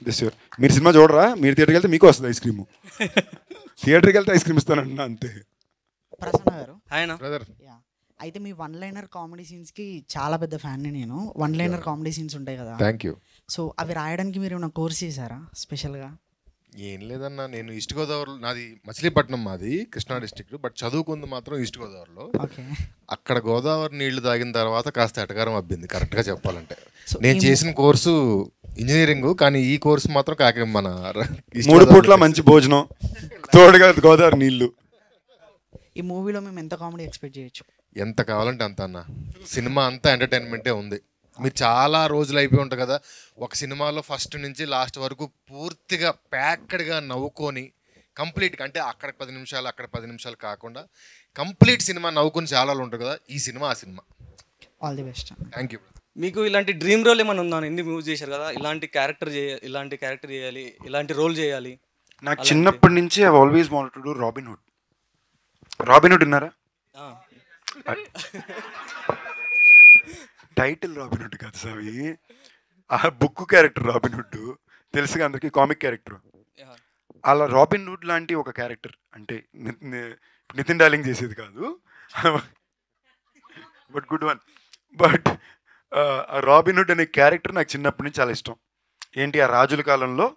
this year. మీరు సినిమా చూడరా, మీరు థియేటర్కి వెళ్తే మీకు వస్తుంది ఐస్ క్రీము. థియేటర్కి వెళ్తే ఐస్ క్రీమ్ ఇస్తానంటున్నా అంతే. ప్రసన్న గారు, బ్రదర్, అయితే మీ వన్ లైనర్ కామెడీ సీన్స్కి చాలా పెద్ద ఫ్యాన్ని నేను. వన్ లైనర్ కామెడీ సీన్స్ ఉంటాయి కదా, థ్యాంక్ యూ. సో అవి రాయడానికి మీరు ఏమైనా కోర్స్ చేశారా స్పెషల్గా? ఏం లేదన్నా, నేను ఈస్ట్ గోదావరి, నాది మచిలీపట్నం, మాది కృష్ణా డిస్ట్రిక్ట్, బట్ చదువుకుంది మాత్రం ఈస్ట్ గోదావరిలో. అక్కడ గోదావరి నీళ్లు తాగిన తర్వాత కాస్త ఎటకారం అబ్బింది కరెక్ట్గా చెప్పాలంటే. నేను చేసిన కోర్సు ఇంజనీరింగ్, కానీ ఈ కోర్సు మాత్రం మన 3 పూట్ల మంచి భోజనం, తోడుగా గోదావరి నీళ్లు. ఈ మూవీలో మేము ఎంత కామెడీ ఎక్స్పెక్ట్ చేయొచ్చు? ఎంత కావాలంటే అంత అన్న. సినిమా అంతా ఎంటర్టైన్మెంటే ఉంది. మీరు చాలా రోజులు అయిపోయి ఉంటారు కదా, ఒక సినిమాలో ఫస్ట్ నుంచి లాస్ట్ వరకు పూర్తిగా ప్యాక్డ్గా నవ్వుకొని కంప్లీట్గా, అంటే అక్కడ 10 నిమిషాలు అక్కడ 10 నిమిషాలు కాకుండా కంప్లీట్ సినిమా నవ్వుకొని చాలా ఉంటారు కదా, ఈ సినిమా ఆ cinema. All the best. Thank you. మీకు ఇలాంటి డ్రీమ్ రోల్ ఏమైనా ఉందా? ఎందుకు మూవ్ చేశారు కదా, ఇలాంటి క్యారెక్టర్ చేయాలి, ఇలాంటి రోల్ చేయాలి? నాకు చిన్నప్పటి నుంచి I always wanted to do robin hood. Robin hood విన్నారా? టైటిల్ రాబిన్ హుడ్ కాదు సావి, ఆ బుక్ క్యారెక్టర్ రాబిన్ హుడ్ తెలుసుగా అందరికి, కామిక్ క్యారెక్టర్. అలా రాబిన్ హుడ్ లాంటి ఒక క్యారెక్టర్ అంటే నితిన్ డార్లింగ్ చేసేది కాదు, but good one. But robin hood అనే క్యారెక్టర్ నాకు చిన్నప్పటి నుంచి చాలా ఇష్టం. ఏంటి, ఆ రాజుల కాలంలో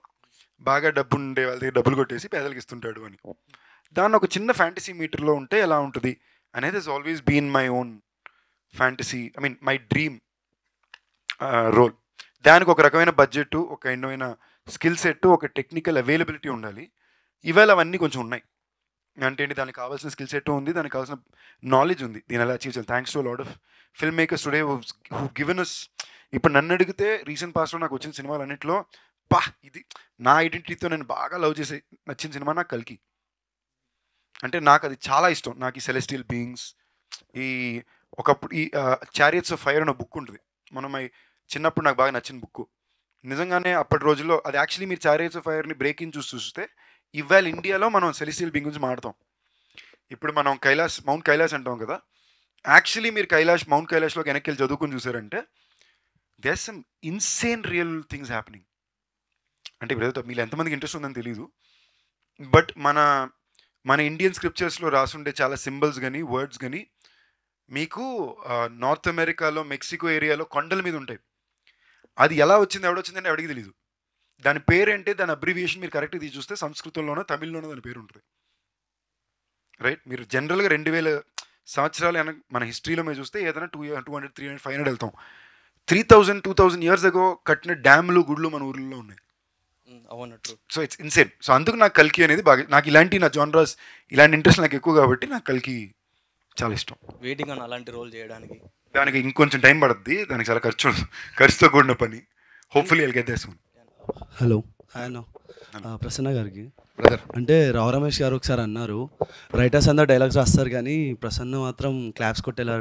బాగా డబ్బు ఉండే వాళ్ళ దగ్గర డబ్బులు కొట్టేసి పేదలకు ఇస్తుంటాడు అని. దాన్ని ఒక చిన్న ఫ్యాంటసీ మీటర్లో ఉంటే ఎలా ఉంటుంది అనేది is always been my own fantasy, I mean my dream role. దానికి ఒక రకమైన బడ్జెట్, ఒక ఎన్నోమైన స్కిల్ సెట్, ఒక టెక్నికల్ అవైలబిలిటీ ఉండాలి. ఇవాళ అవన్నీ కొంచెం ఉన్నాయి. అంటే ఏంటి, దానికి కావాల్సిన స్కిల్ సెట్ ఉంది, దానికి కావాల్సిన నాలెడ్జ్ ఉంది, దీని ఎలా అచీవ్ చేయాలి. Thanks to lot of film makers today who given us. ఇప్పుడు నన్ను అడిగితే రీసెంట్ పాస్ట్లో నాకు వచ్చిన సినిమాలు అన్నింటిలో ఇది నా ఐడెంటిటీతో నేను బాగా లవ్ చేసే నచ్చిన సినిమా నాకు కల్కి. అంటే నాకు అది చాలా ఇష్టం. నాకు ఈ సెలెస్టియల్ బీయింగ్స్, ఈ ఒకప్పుడు ఈ చారియట్స్ ఆఫ్ ఫైర్ అనే బుక్ ఉంటుంది, మనం చిన్నప్పుడు నాకు బాగా నచ్చిన బుక్. నిజంగానే అప్పటి రోజుల్లో అది యాక్చువల్లీ మీరు చారియట్స్ ఆఫ్ ఫైర్ని బ్రేకింగ్ చూస్తే ఇవాళ ఇండియాలో మనం సెలెస్టియల్ బీయింగ్ గురించి మాట్లాడతాం. ఇప్పుడు మనం మౌంట్ కైలాస్ అంటాం కదా, యాక్చువల్లీ మీరు మౌంట్ కైలాష్లోకి వెనక్కి వెళ్ళి చదువుకుని చూసారంటే there some insane real things happening. అంటే ఇప్పుడు మీరు ఎంతమందికి ఇంట్రెస్ట్ ఉందని తెలియదు, బట్ మన ఇండియన్ స్క్రిప్చర్స్లో రాసుండే చాలా సింబల్స్ కానీ వర్డ్స్ కానీ మీకు నార్త్ అమెరికాలో మెక్సికో ఏరియాలో కొండల మీద ఉంటాయి. అది ఎలా వచ్చింది, ఎవడొచ్చిందంటే ఎవడికి తెలీదు. దాని పేరేంటే, దాని అబ్రివియేషన్ మీరు కరెక్ట్గా తీసి చూస్తే సంస్కృతంలోనో తమిళ్లోనో దాని పేరు ఉంటుంది. రైట్, మీరు జనరల్గా 2000 సంవత్సరాలు మన హిస్టరీలో మీరు చూస్తే ఏదైనా 200, 300, 500 వెళ్తాం. 3000-2000 years ago కట్టిన డ్యామ్లు, గుళ్ళు మన ఊర్లలో ఉన్నాయి. So it's insane. సో అందుకు నాకు కల్కి అనేది బాగా, నాకు ఇలాంటి నా జానరాస్, ఇలాంటి ఇంట్రెస్ట్ నాకు ఎక్కువ కాబట్టి నాకు కల్కి చాలా ఇష్టం. వెయిటింగ్ అని అలాంటి రోల్ చేయడానికి దానికి ఇంకొంచెం టైం పడుతుంది, దానికి చాలా ఖర్చుతో కూడిన పని. Hopefully I'll get there soon. Hello, hi అన్న. ప్రసన్న గారికి అంటే రావు రమేష్ గారు ఒకసారి అన్నారు, రైటర్స్ అందరూ డైలాగ్స్ రాస్తారు కానీ ప్రసన్న మాత్రం క్లాప్స్ కొట్టేలా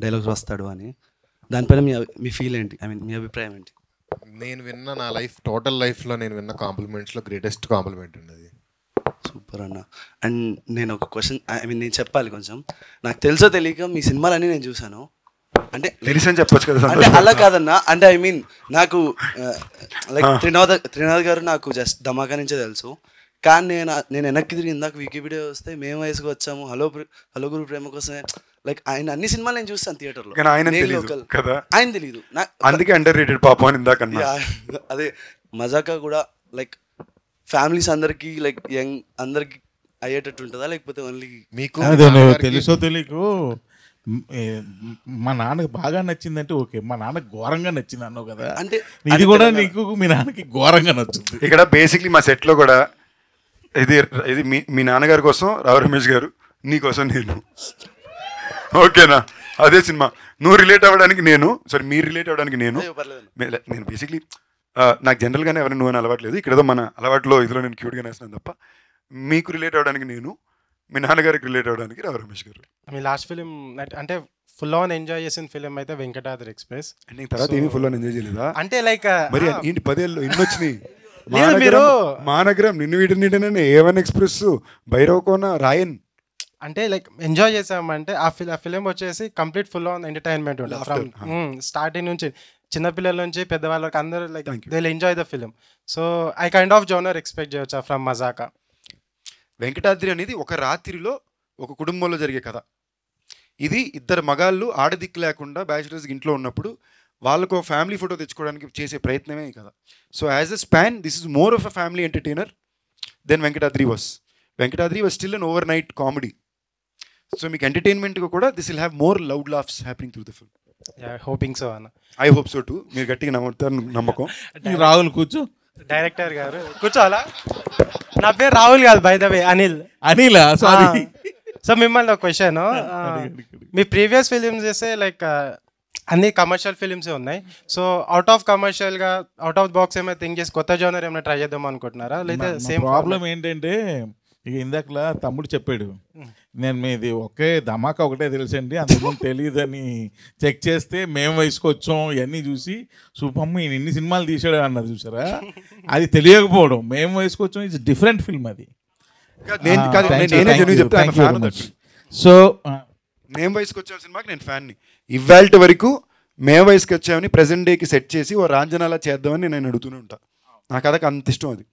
డైలాగ్స్ రాస్తాడు అని. దానిపైన మీ ఫీల్ ఏంటి, ఐ మీన్ మీ అభిప్రాయం ఏంటి? నేను విన్న నా టోటల్ లైఫ్లో నేను విన్న కాంప్లిమెంట్స్లో గ్రేటెస్ట్ కాంప్లిమెంట్ ఉన్నది. సూపర్ అన్న. అండ్ నేను ఒక క్వశ్చన్, ఐ మీన్ నేను చెప్పాలి కొంచెం. నాకు తెలుసో తెలియక మీ సినిమాలన్నీ నేను చూశాను. అంటే తెలిసని చెప్పొచ్చు కదా. అంటే అలా కాదన్నా, అంటే ఐ మీన్ నాకు లైక్ త్రినాథ్ గారు నాకు జస్ట్ ధమాకా నుంచే తెలుసు. కానీ నేను వెనక్కి తిరిగి ఇందాక వికీపీడియా వస్తే మేము వయసుకు వచ్చాము, హలో గురు ప్రేమ కోసమే, లైక్ ఆయన అన్ని సినిమాలు నేను చూస్తాను థియేటర్లో. ఆయన తెలియదు, అందుకే అండర్ రేటెడ్ పాపం అని ఇందాక అన్నా. అదే మజాకా కూడా లైక్ ఫ్యామిలీస్ అందరికి, లైక్ యంగ్ అందరికి అయ్యేటట్టు ఉంటుందా, లేకపోతే ఓన్లీ మీకు తెలుసో తెలియకు మా నాన్నకి బాగా నచ్చిందంటే ఓకే, మా నాన్నకి ఘోరంగా నచ్చింది అన్నావు కదా, అంటే ఇది కూడా నీకు మీ నాన్నకి ఘోరంగా నచ్చుతుంది. ఇక్కడ బేసిక్లీ మా సెట్లో కూడా ఇది మీ నాన్నగారి కోసం రావు రమేష్ గారు, నీ కోసం నేను. ఓకేనా, అదే సినిమా. నువ్వు రిలేట్ అవ్వడానికి నేను, సారీ మీరు రిలేట్ అవ్వడానికి నేను బేసిక్లీ నాకు జనరల్గానే ఎవరైనా నువ్వు అని అలవాట్లేదు. ఇక్కడ మన అలవాట్లో ఇదిలో నేను క్యూట్గా వేసినాను తప్ప, మీకు రిలేట్ అవ్వడానికి నేను, మీ నాన్నగారికి రిలేట్ అవ్వడానికి రావు రమేష్ గారు. మీ లాస్ట్ ఫిలిం అంటే ఫుల్ ఆన్ ఎంజాయ్ చేసిన ఫిలిం అయితే వెంకటాద్రి ఎక్స్ప్రెస్. నీకు తర్వాత ఏమీ ఫుల్ ఆన్ ఎంజాయ్ చేయలేదా? అంటే లైక్ మరి ఏంటి 10 ఏళ్ళు ఇన్ని వచ్చినాయి. మీరు మానగరం, నిన్ను వీటిని A1 ఎక్స్ప్రెస్, భైరవకోన, రాయన్, అంటే లైక్ ఎంజాయ్ చేసామంటే ఆ ఫిలిం వచ్చేసి కంప్లీట్ ఫుల్ ఆన్ ఎంటర్టైన్మెంట్ ఉంటుంది. ఫ్రమ్ స్టార్టింగ్ నుంచి చిన్నపిల్లల నుంచి పెద్దవాళ్ళకి అందరూ like they will enjoy the film. So I kind of genre expect చేయొచ్చా ఫ్రమ్ మజాకా? వెంకటాద్రి అనేది ఒక రాత్రిలో ఒక కుటుంబంలో జరిగే కథ. ఇది ఇద్దరు మగాళ్ళు ఆడదిక్కు లేకుండా బ్యాచిలర్స్ ఇంట్లో ఉన్నప్పుడు వాళ్ళకు ఫ్యామిలీ ఫోటో తెచ్చుకోవడానికి చేసే ప్రయత్నమే కదా. So as a span this is more of a family entertainer then Venkatadri was. Venkatadri was still an overnight comedy. So మీకు ఎంటర్టైన్మెంట్గా కూడా this will have more loud laughs happening through the film. Hoping so అన్న. I hope so too. మీరు గట్టిగా నమ్ముతారు, నమ్మకం. రాహుల్ కూర్చో. Director గారు కూర్చోవాలా? నా పేరు రాహుల్ కాదు, by the way Anil. Anil, sorry. So మిమ్మల్ని ఒక క్వశ్చన్, మీ ప్రీవియస్ ఫిలిమ్స్ చేస్తే లైక్ అన్ని కమర్షియల్ ఫిలిమ్సే ఉన్నాయి. సో అవుట్ ఆఫ్ కమర్షియల్గా అవుట్ ఆఫ్ బాక్స్ ఏమైనా థింక్ చేసి కొత్త జోనర్ ఏమైనా ట్రై చేద్దాం అనుకుంటున్నారా, లేదా సేమ్ ప్రాబ్లం ఏంటంటే ఇక ఇందాకలా తమ్ముడు చెప్పాడు, నేను మీది ఒకే ధమాకా ఒకటే తెలుసండి, అంతకుముందు తెలియదని చెక్ చేస్తే మేము వయసుకొచ్చాం ఇవన్నీ చూసి సూపమ్మ ఈయన ఇన్ని సినిమాలు తీసాడు అన్నారు చూసారా, అది తెలియకపోవడం. మేము వయసుకొచ్చాం ఇట్స్ డిఫరెంట్ ఫిల్మ్ అది. సో మేము వయసుకి వచ్చాం సినిమాకి నేను ఫ్యాన్ని. ఇవాళ వరకు మేము వయసుకి వచ్చామని ప్రజెంట్ డేకి సెట్ చేసి ఓ రాంజనాలా చేద్దామని నేను అడుగుతూనే ఉంటాను. నాకు అదొక అంత ఇష్టం అది.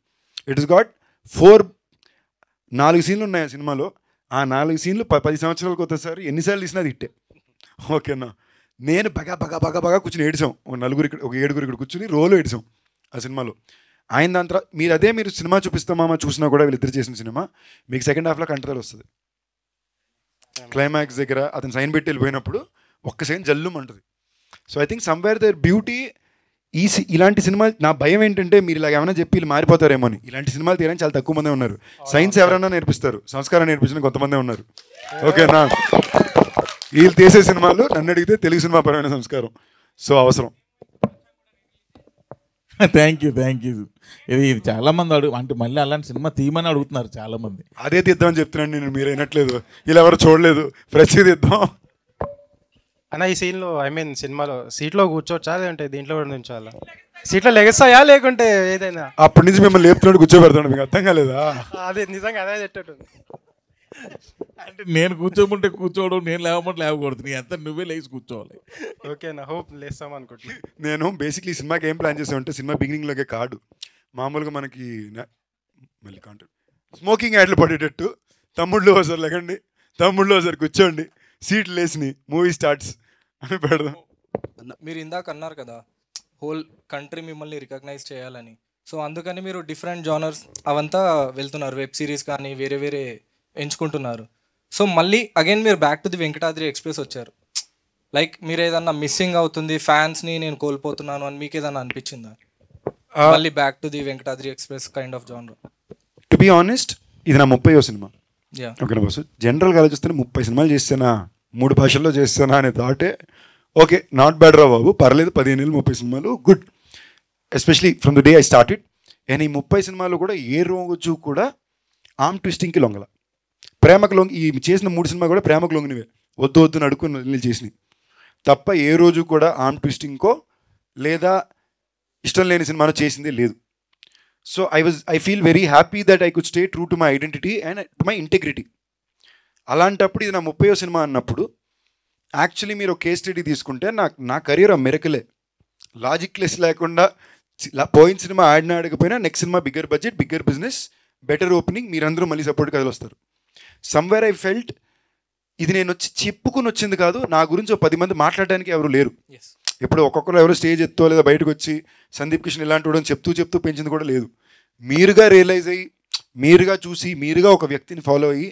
ఇట్ ఇస్ గాట్ 4 సీన్లు ఉన్నాయి ఆ సినిమాలో. ఆ 4 సీన్లు 10 సంవత్సరాలకు ఒకసారి ఎన్నిసార్లు తీసినా అది ఇట్టే. ఓకేనా, నేను బాగా కూర్చుని ఏడిసాం. ఒక 7 ఇక్కడ కూర్చుని రోలో ఏడిసాం ఆ సినిమాలో. ఆయన దాని తర్వాత మీరు సినిమా చూపిస్తామా చూసినా కూడా వీళ్ళిద్దరు చేసిన సినిమా మీకు సెకండ్ హాఫ్లో కంట్రోల్ వస్తుంది. క్లైమాక్స్ దగ్గర అతను సైన్ పెట్టి వెళ్ళిపోయినప్పుడు ఒక్క సైన్ జల్లుమంటుంది. So I think somewhere there beauty ఇలాంటి సినిమాలు. నా భయం ఏంటంటే మీరు ఇలా ఏమైనా చెప్పి వీళ్ళు మారిపోతారేమో అని. ఇలాంటి సినిమాలు తీయడానికి చాలా తక్కువ మందే ఉన్నారు. సైన్స్ ఎవరైనా నేర్పిస్తారు, సంస్కారం నేర్పించిన కొంతమందే ఉన్నారు. ఓకేనా, వీళ్ళు తీసే సినిమాలు నన్ను అడిగితే తెలుగు సినిమా పరమైన సంస్కారం సో అవసరం. థ్యాంక్ యూ ఇది చాలా మంది అంటే మళ్ళీ అలాంటి సినిమా తీయమని అడుగుతున్నారు చాలా మంది. అదే తీద్దామని చెప్తున్నాను నేను, మీరు అయినట్లేదు. ఇలా ఎవరు చూడలేదు, ఫ్రెష్ తీద్దాం అన్న. ఈ సీన్లో సినిమాలో సీట్లో కూర్చోవచ్చా లేదంటే దీంట్లో కూడా నుంచోవాలా? సీట్లో లెగస్తాయా లేకుంటే ఏదైనా? అప్పటి నుంచి మిమ్మల్ని లేపుతున్నాడు కూర్చోబెడతాడు, మీకు అర్థం కాలేదా? అదే నిజంగా అదే చెట్టు. అంటే నేను కూర్చోమంటే కూర్చోవడం, నేను లేవమంటే లేవకూడదు. నీ అంతా నువ్వే లేచి కూర్చోవాలి. ఓకేనా, హోప్ లేస్తాం అనుకుంటున్నాను. నేను బేసిక్లీ ఈ సినిమాకి ఏం ప్లాన్ చేసామంటే సినిమా బిగినింగ్లోకే కాదు, మామూలుగా మనకి మళ్ళీ కాంటాక్ట్ స్మోకింగ్ యాడ్లు పడేటట్టు తమ్ముళ్ళు ఒకసారి లేకండి, తమ్ముళ్ళు ఒకసారి కూర్చోండి, సీట్లు వేసి మూవీ స్టార్ట్స్ అని పెడదాం. మీరు ఇందాక అన్నారు కదా హోల్ కంట్రీ మిమ్మల్ని రికగ్నైజ్ చేయాలని. సో అందుకని మీరు డిఫరెంట్ జానర్స్ అవంతా వెళ్తున్నారు, వెబ్ సిరీస్ కానీ వేరే ఎంచుకుంటున్నారు. సో మళ్ళీ అగైన్ మీరు back to the Venkatadri express వచ్చారు. లైక్ మీరు ఏదన్నా మిస్సింగ్ అవుతుంది, ఫ్యాన్స్ని నేను కోల్పోతున్నాను అని మీకు ఏదన్నా అనిపించిందా? మళ్ళీ back to the Venkatadri express kind of genre. To be honest ఇది నా 30వ సినిమా. ఓకేనా బాస్, జనరల్గా ఆలోచిస్తే 30 సినిమాలు చేస్తానా, 3 భాషల్లో చేస్తానా అనే థాటే ఓకే, నాట్ బ్యాడ్ రా బాబు, పర్లేదు. 15 ఏళ్ళు 30 సినిమాలు good, especially from the day I started. And ఈ 30 సినిమాలు కూడా ఏ రోజు కూడా ఆర్మ్ ట్విస్టింగ్కి లొంగల, ప్రేమకు లొంగి. ఈ చేసిన 3 సినిమా కూడా ప్రేమకు లొంగినవే, వద్దు నడుకుని చేసినవి తప్ప ఏ రోజు కూడా ఆర్మ్ ట్విస్టింగ్కో లేదా ఇష్టం లేని సినిమాలో చేసిందే లేదు. So I feel very happy that I could stay true to my identity and to my integrity. అలాంటప్పుడు ఇది నా 30వ సినిమా అన్నప్పుడు యాక్చువల్లీ మీరు కేస్ స్టడీ తీసుకుంటే నా కెరీర్ మిరకలే, లాజిక్ లెస్ లేకుండా పోయిన సినిమా ఆడకపోయినా నెక్స్ట్ సినిమా bigger budget, bigger business, better opening, మీరందరూ మళ్ళీ సపోర్ట్ కథలు వస్తారు. సమ్వేర్ ఐ ఫెల్ట్ ఇది నేను వచ్చి చెప్పుకుని వచ్చింది కాదు, నా గురించి 10 మంది మాట్లాడడానికి ఎవరు లేరు. ఇప్పుడు ఒక్కొక్కరు ఎవరు స్టేజ్ ఎత్తో లేదా బయటకు వచ్చి సందీప్ కిషన్ ఇలాంటి వాడు చెప్తూ పెంచింది కూడా లేదు. మీరుగా రియలైజ్ అయ్యి, మీరుగా చూసి, మీరుగా ఒక వ్యక్తిని ఫాలో అయ్యి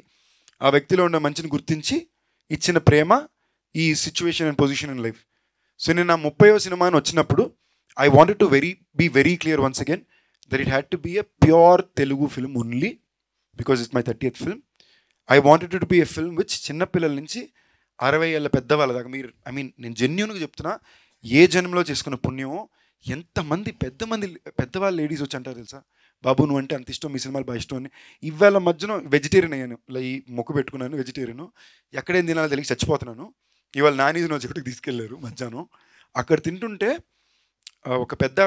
ఆ వ్యక్తిలో ఉన్న మంచిని గుర్తించి ఇచ్చిన ప్రేమ ఈ situation and position in life. So నేను నా 30వ సినిమా అని వచ్చినప్పుడు I wanted to be very clear once again that it had to be a pure Telugu film only because it's my 30th film. I wanted to be a film which చిన్నపిల్లల నుంచి 60 ఏళ్ళ పెద్దవాళ్ళ దాకా, మీరు నేను జెన్యూన్గా చెప్తున్నా, ఏ జన్మలో చేసుకున్న పుణ్యమో ఎంతమంది పెద్దవాళ్ళు లేడీస్ వచ్చి అంటారు తెలుసా, బాబు నువ్వు అంటే అంత ఇష్టం, మీ సినిమాలు బాగా ఇష్టం అని. ఇవాళ మధ్యన వెజిటేరియన్ అయ్యాను, ఈ మొక్కు పెట్టుకున్నాను వెజిటేరియన్, ఎక్కడేం తినాలో తెలియక చచ్చిపోతున్నాను. ఇవాళ నానీజ్ని వచ్చి ఒకటికి తీసుకెళ్లారు మధ్యాహ్నం, అక్కడ తింటుంటే ఒక పెద్ద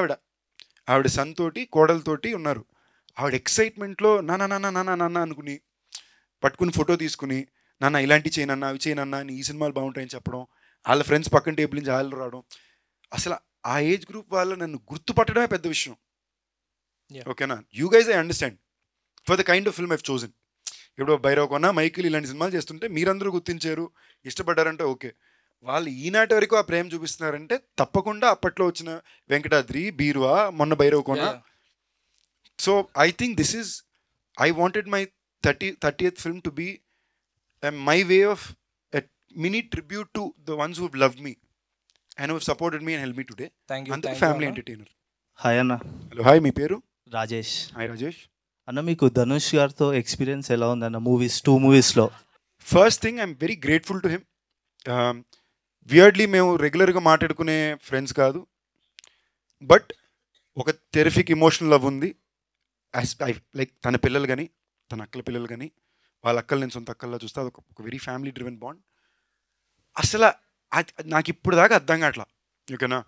ఆవిడ సన్ తోటి కోడలతోటి ఉన్నారు. ఆవిడ ఎక్సైట్మెంట్లో నాన్న అనుకుని పట్టుకుని ఫోటో తీసుకుని, నాన్న ఇలాంటివి చేయనన్నా అవి చేయనన్నా అని, ఈ సినిమాలు బాగుంటాయని చెప్పడం, వాళ్ళ ఫ్రెండ్స్ పక్కన టేబుల్ నుంచి వాళ్ళు రావడం. అసలు ఆ ఏజ్ గ్రూప్ వాళ్ళు నన్ను గుర్తుపట్టడమే పెద్ద విషయం. ఓకేనా, you guys I understand for the kind of film I've chosen. ఇప్పుడు భైరవ్ కొన్న, మైకిల్ ఇలాంటి సినిమాలు చేస్తుంటే మీరందరూ గుర్తించారు, ఇష్టపడ్డారంటే ఓకే. వాళ్ళు ఈనాటి వరకు ఆ ప్రేమ చూపిస్తున్నారంటే తప్పకుండా అప్పట్లో వచ్చిన వెంకటాద్రి, బీరువా, మొన్న భైరవ్ కొన. So I think this is, I wanted my 30th film to be my way of a mini tribute to the ones who have loved me and who have supported me and helped me today. Thank you. And the family entertainer. Hi అన్న. Hello, hi, మీ పేరు? Rajesh. Hi Rajesh. అన్న మీకు ధనుష్ గారితో experience ఎలా ఉందన్న movies, 2 మూవీస్లో? First thing I'm very grateful to him. Weirdly మేము రెగ్యులర్గా మాట్లాడుకునే ఫ్రెండ్స్ కాదు, బట్ ఒక టెరిఫిక్ ఇమోషనల్ లవ్ ఉంది. లైక్ తన పిల్లలు కానీ, తన అక్కల పిల్లలు కానీ, వాళ్ళ అక్కలు నేను సొంత అక్కల్లా చూస్తే అది ఒక వెరీ ఫ్యామిలీ డ్రివెన్ బాండ్. అసలు నాకు ఇప్పుడు దాకా అర్థం కావట్లా. ఓకేనా,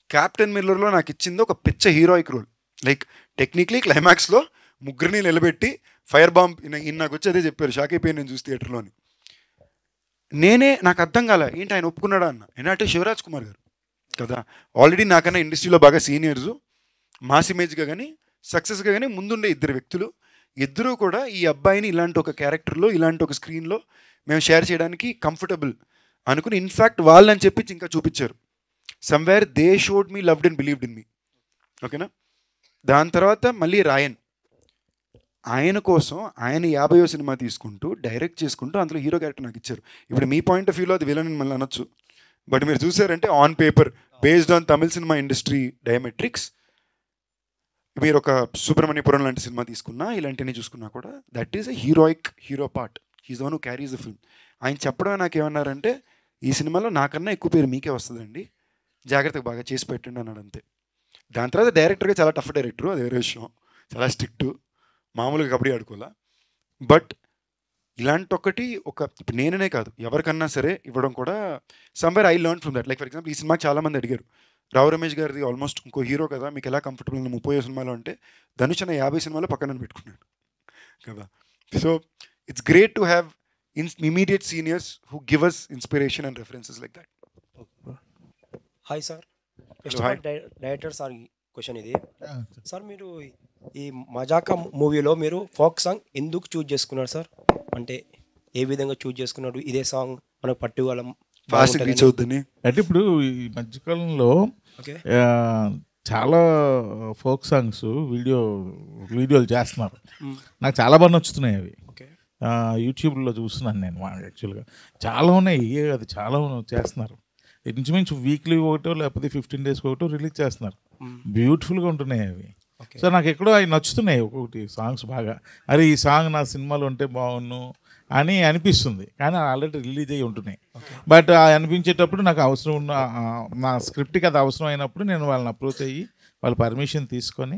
క్యాప్టెన్ మిల్లర్లో నాకు ఇచ్చింది ఒక పిచ్చ హీరోయిక్ రోల్. లైక్ టెక్నికలీ క్లైమాక్స్లో ముగ్గురిని నిలబెట్టి ఫైర్ బాంబ్ నాకు వచ్చి అదే చెప్పారు, షాక్ అయిపోయి నేను చూసి థియేటర్లోని. నాకు అర్థం కాలే ఏంటి ఆయన ఒప్పుకున్నాడా అన్న. ఏంటంటే శివరాజ్ కుమార్ గారు కదా, ఆల్రెడీ నాకన్నా ఇండస్ట్రీలో బాగా సీనియర్స్, మాస్ ఇమేజ్గా కానీ సక్సెస్గా కానీ ముందుండే ఇద్దరు వ్యక్తులు. ఇద్దరూ కూడా ఈ అబ్బాయిని ఇలాంటి ఒక క్యారెక్టర్లో, ఇలాంటి ఒక స్క్రీన్లో మేము షేర్ చేయడానికి కంఫర్టబుల్ అనుకుని, ఇన్ఫ్యాక్ట్ వాళ్ళని చెప్పి ఇంకా చూపించారు. Somewhere they showed me loved and believed in me. ఓకేనా. దాని తర్వాత మళ్ళీ రాయన్, ఆయన కోసం ఆయన 50వ సినిమా తీసుకుంటూ డైరెక్ట్ చేసుకుంటూ అందులో హీరో క్యారెక్టర్ నాకు ఇచ్చారు. ఇప్పుడు మీ పాయింట్ ఆఫ్ వ్యూలో అది విలన్ అని మళ్ళీ అనొచ్చు, బట్ మీరు చూసారంటే ఆన్ పేపర్ బేస్డ్ ఆన్ తమిళ సినిమా ఇండస్ట్రీ డయామెట్రిక్స్, మీరు ఒక సుబ్రహ్మణ్యపురం లాంటి సినిమా తీసుకున్నా, ఇలాంటివన్నీ చూసుకున్నా కూడా that is a hero part. He's the one who carries the film. ఆయన చెప్పడం నాకేమన్నారంటే, ఈ సినిమాలో నాకన్నా ఎక్కువ పేరు మీకే వస్తుందండి, జాగ్రత్తగా బాగా చేసి పెట్టండి అన్నాడు అంతే. దాని తర్వాత డైరెక్టర్గా చాలా టఫ్ డైరెక్టరు, అది వేరే విషయం, చాలా స్ట్రిక్టు, మామూలుగా కబడ్డీ ఆడుకోవాలా. బట్ ఇలాంటి ఒకటి ఇప్పుడు నేననే కాదు ఎవరికన్నా సరే ఇవ్వడం కూడా somewhere I learn from that. Like for example ఈ సినిమాకి చాలామంది అడిగారు, రావు రమేష్ గారిది ఆల్మోస్ట్ ఇంకో హీరో కదా, మీకు ఎలా కంఫర్టబుల్ 30 సినిమాలో అంటే, ధనుష్ అన్న 50 సినిమాలో పక్కన పెట్టుకున్నాడు కదా. So it's great to have immediate seniors who give us inspiration and references like that. Hi sir, director sir question ఇది. సార్ మీరు ఈ మజాకా మూవీలో మీరు ఫోక్ సాంగ్ ఎందుకు చూజ్ చేసుకున్నారు సార్? అంటే ఏ విధంగా చూజ్ చేసుకున్నాడు? ఇదే సాంగ్ మనకు పట్టుకోగలం అంటే ఇప్పుడు ఈ మధ్యకాలంలో చాలా ఫోక్ సాంగ్స్ వీడియోలు చేస్తున్నారు. నాకు చాలా బాగా నచ్చుతున్నాయి అవి. యూట్యూబ్లో చూస్తున్నాను నేను యాక్చువల్గా. చాలా ఉన్నాయి, అది చాలా చేస్తున్నారు. ఇంచుమించు వీక్లీ ఒకటో లేకపోతే 15 days ఒకటో రిలీజ్ చేస్తున్నారు. బ్యూటిఫుల్గా ఉంటున్నాయి అవి. సో నాకు ఎక్కడో అవి నచ్చుతున్నాయి ఒక్కొక్కటి సాంగ్స్ బాగా. అరే ఈ సాంగ్ నా సినిమాలో ఉంటే బాగున్ను అని అనిపిస్తుంది, కానీ ఆల్రెడీ రిలీజ్ అయ్యి ఉంటున్నాయి. బట్ అనిపించేటప్పుడు నాకు అవసరం ఉన్న నా స్క్రిప్ట్కి అది అవసరం అయినప్పుడు నేను వాళ్ళని అప్రోచ్ అయ్యి వాళ్ళ పర్మిషన్ తీసుకొని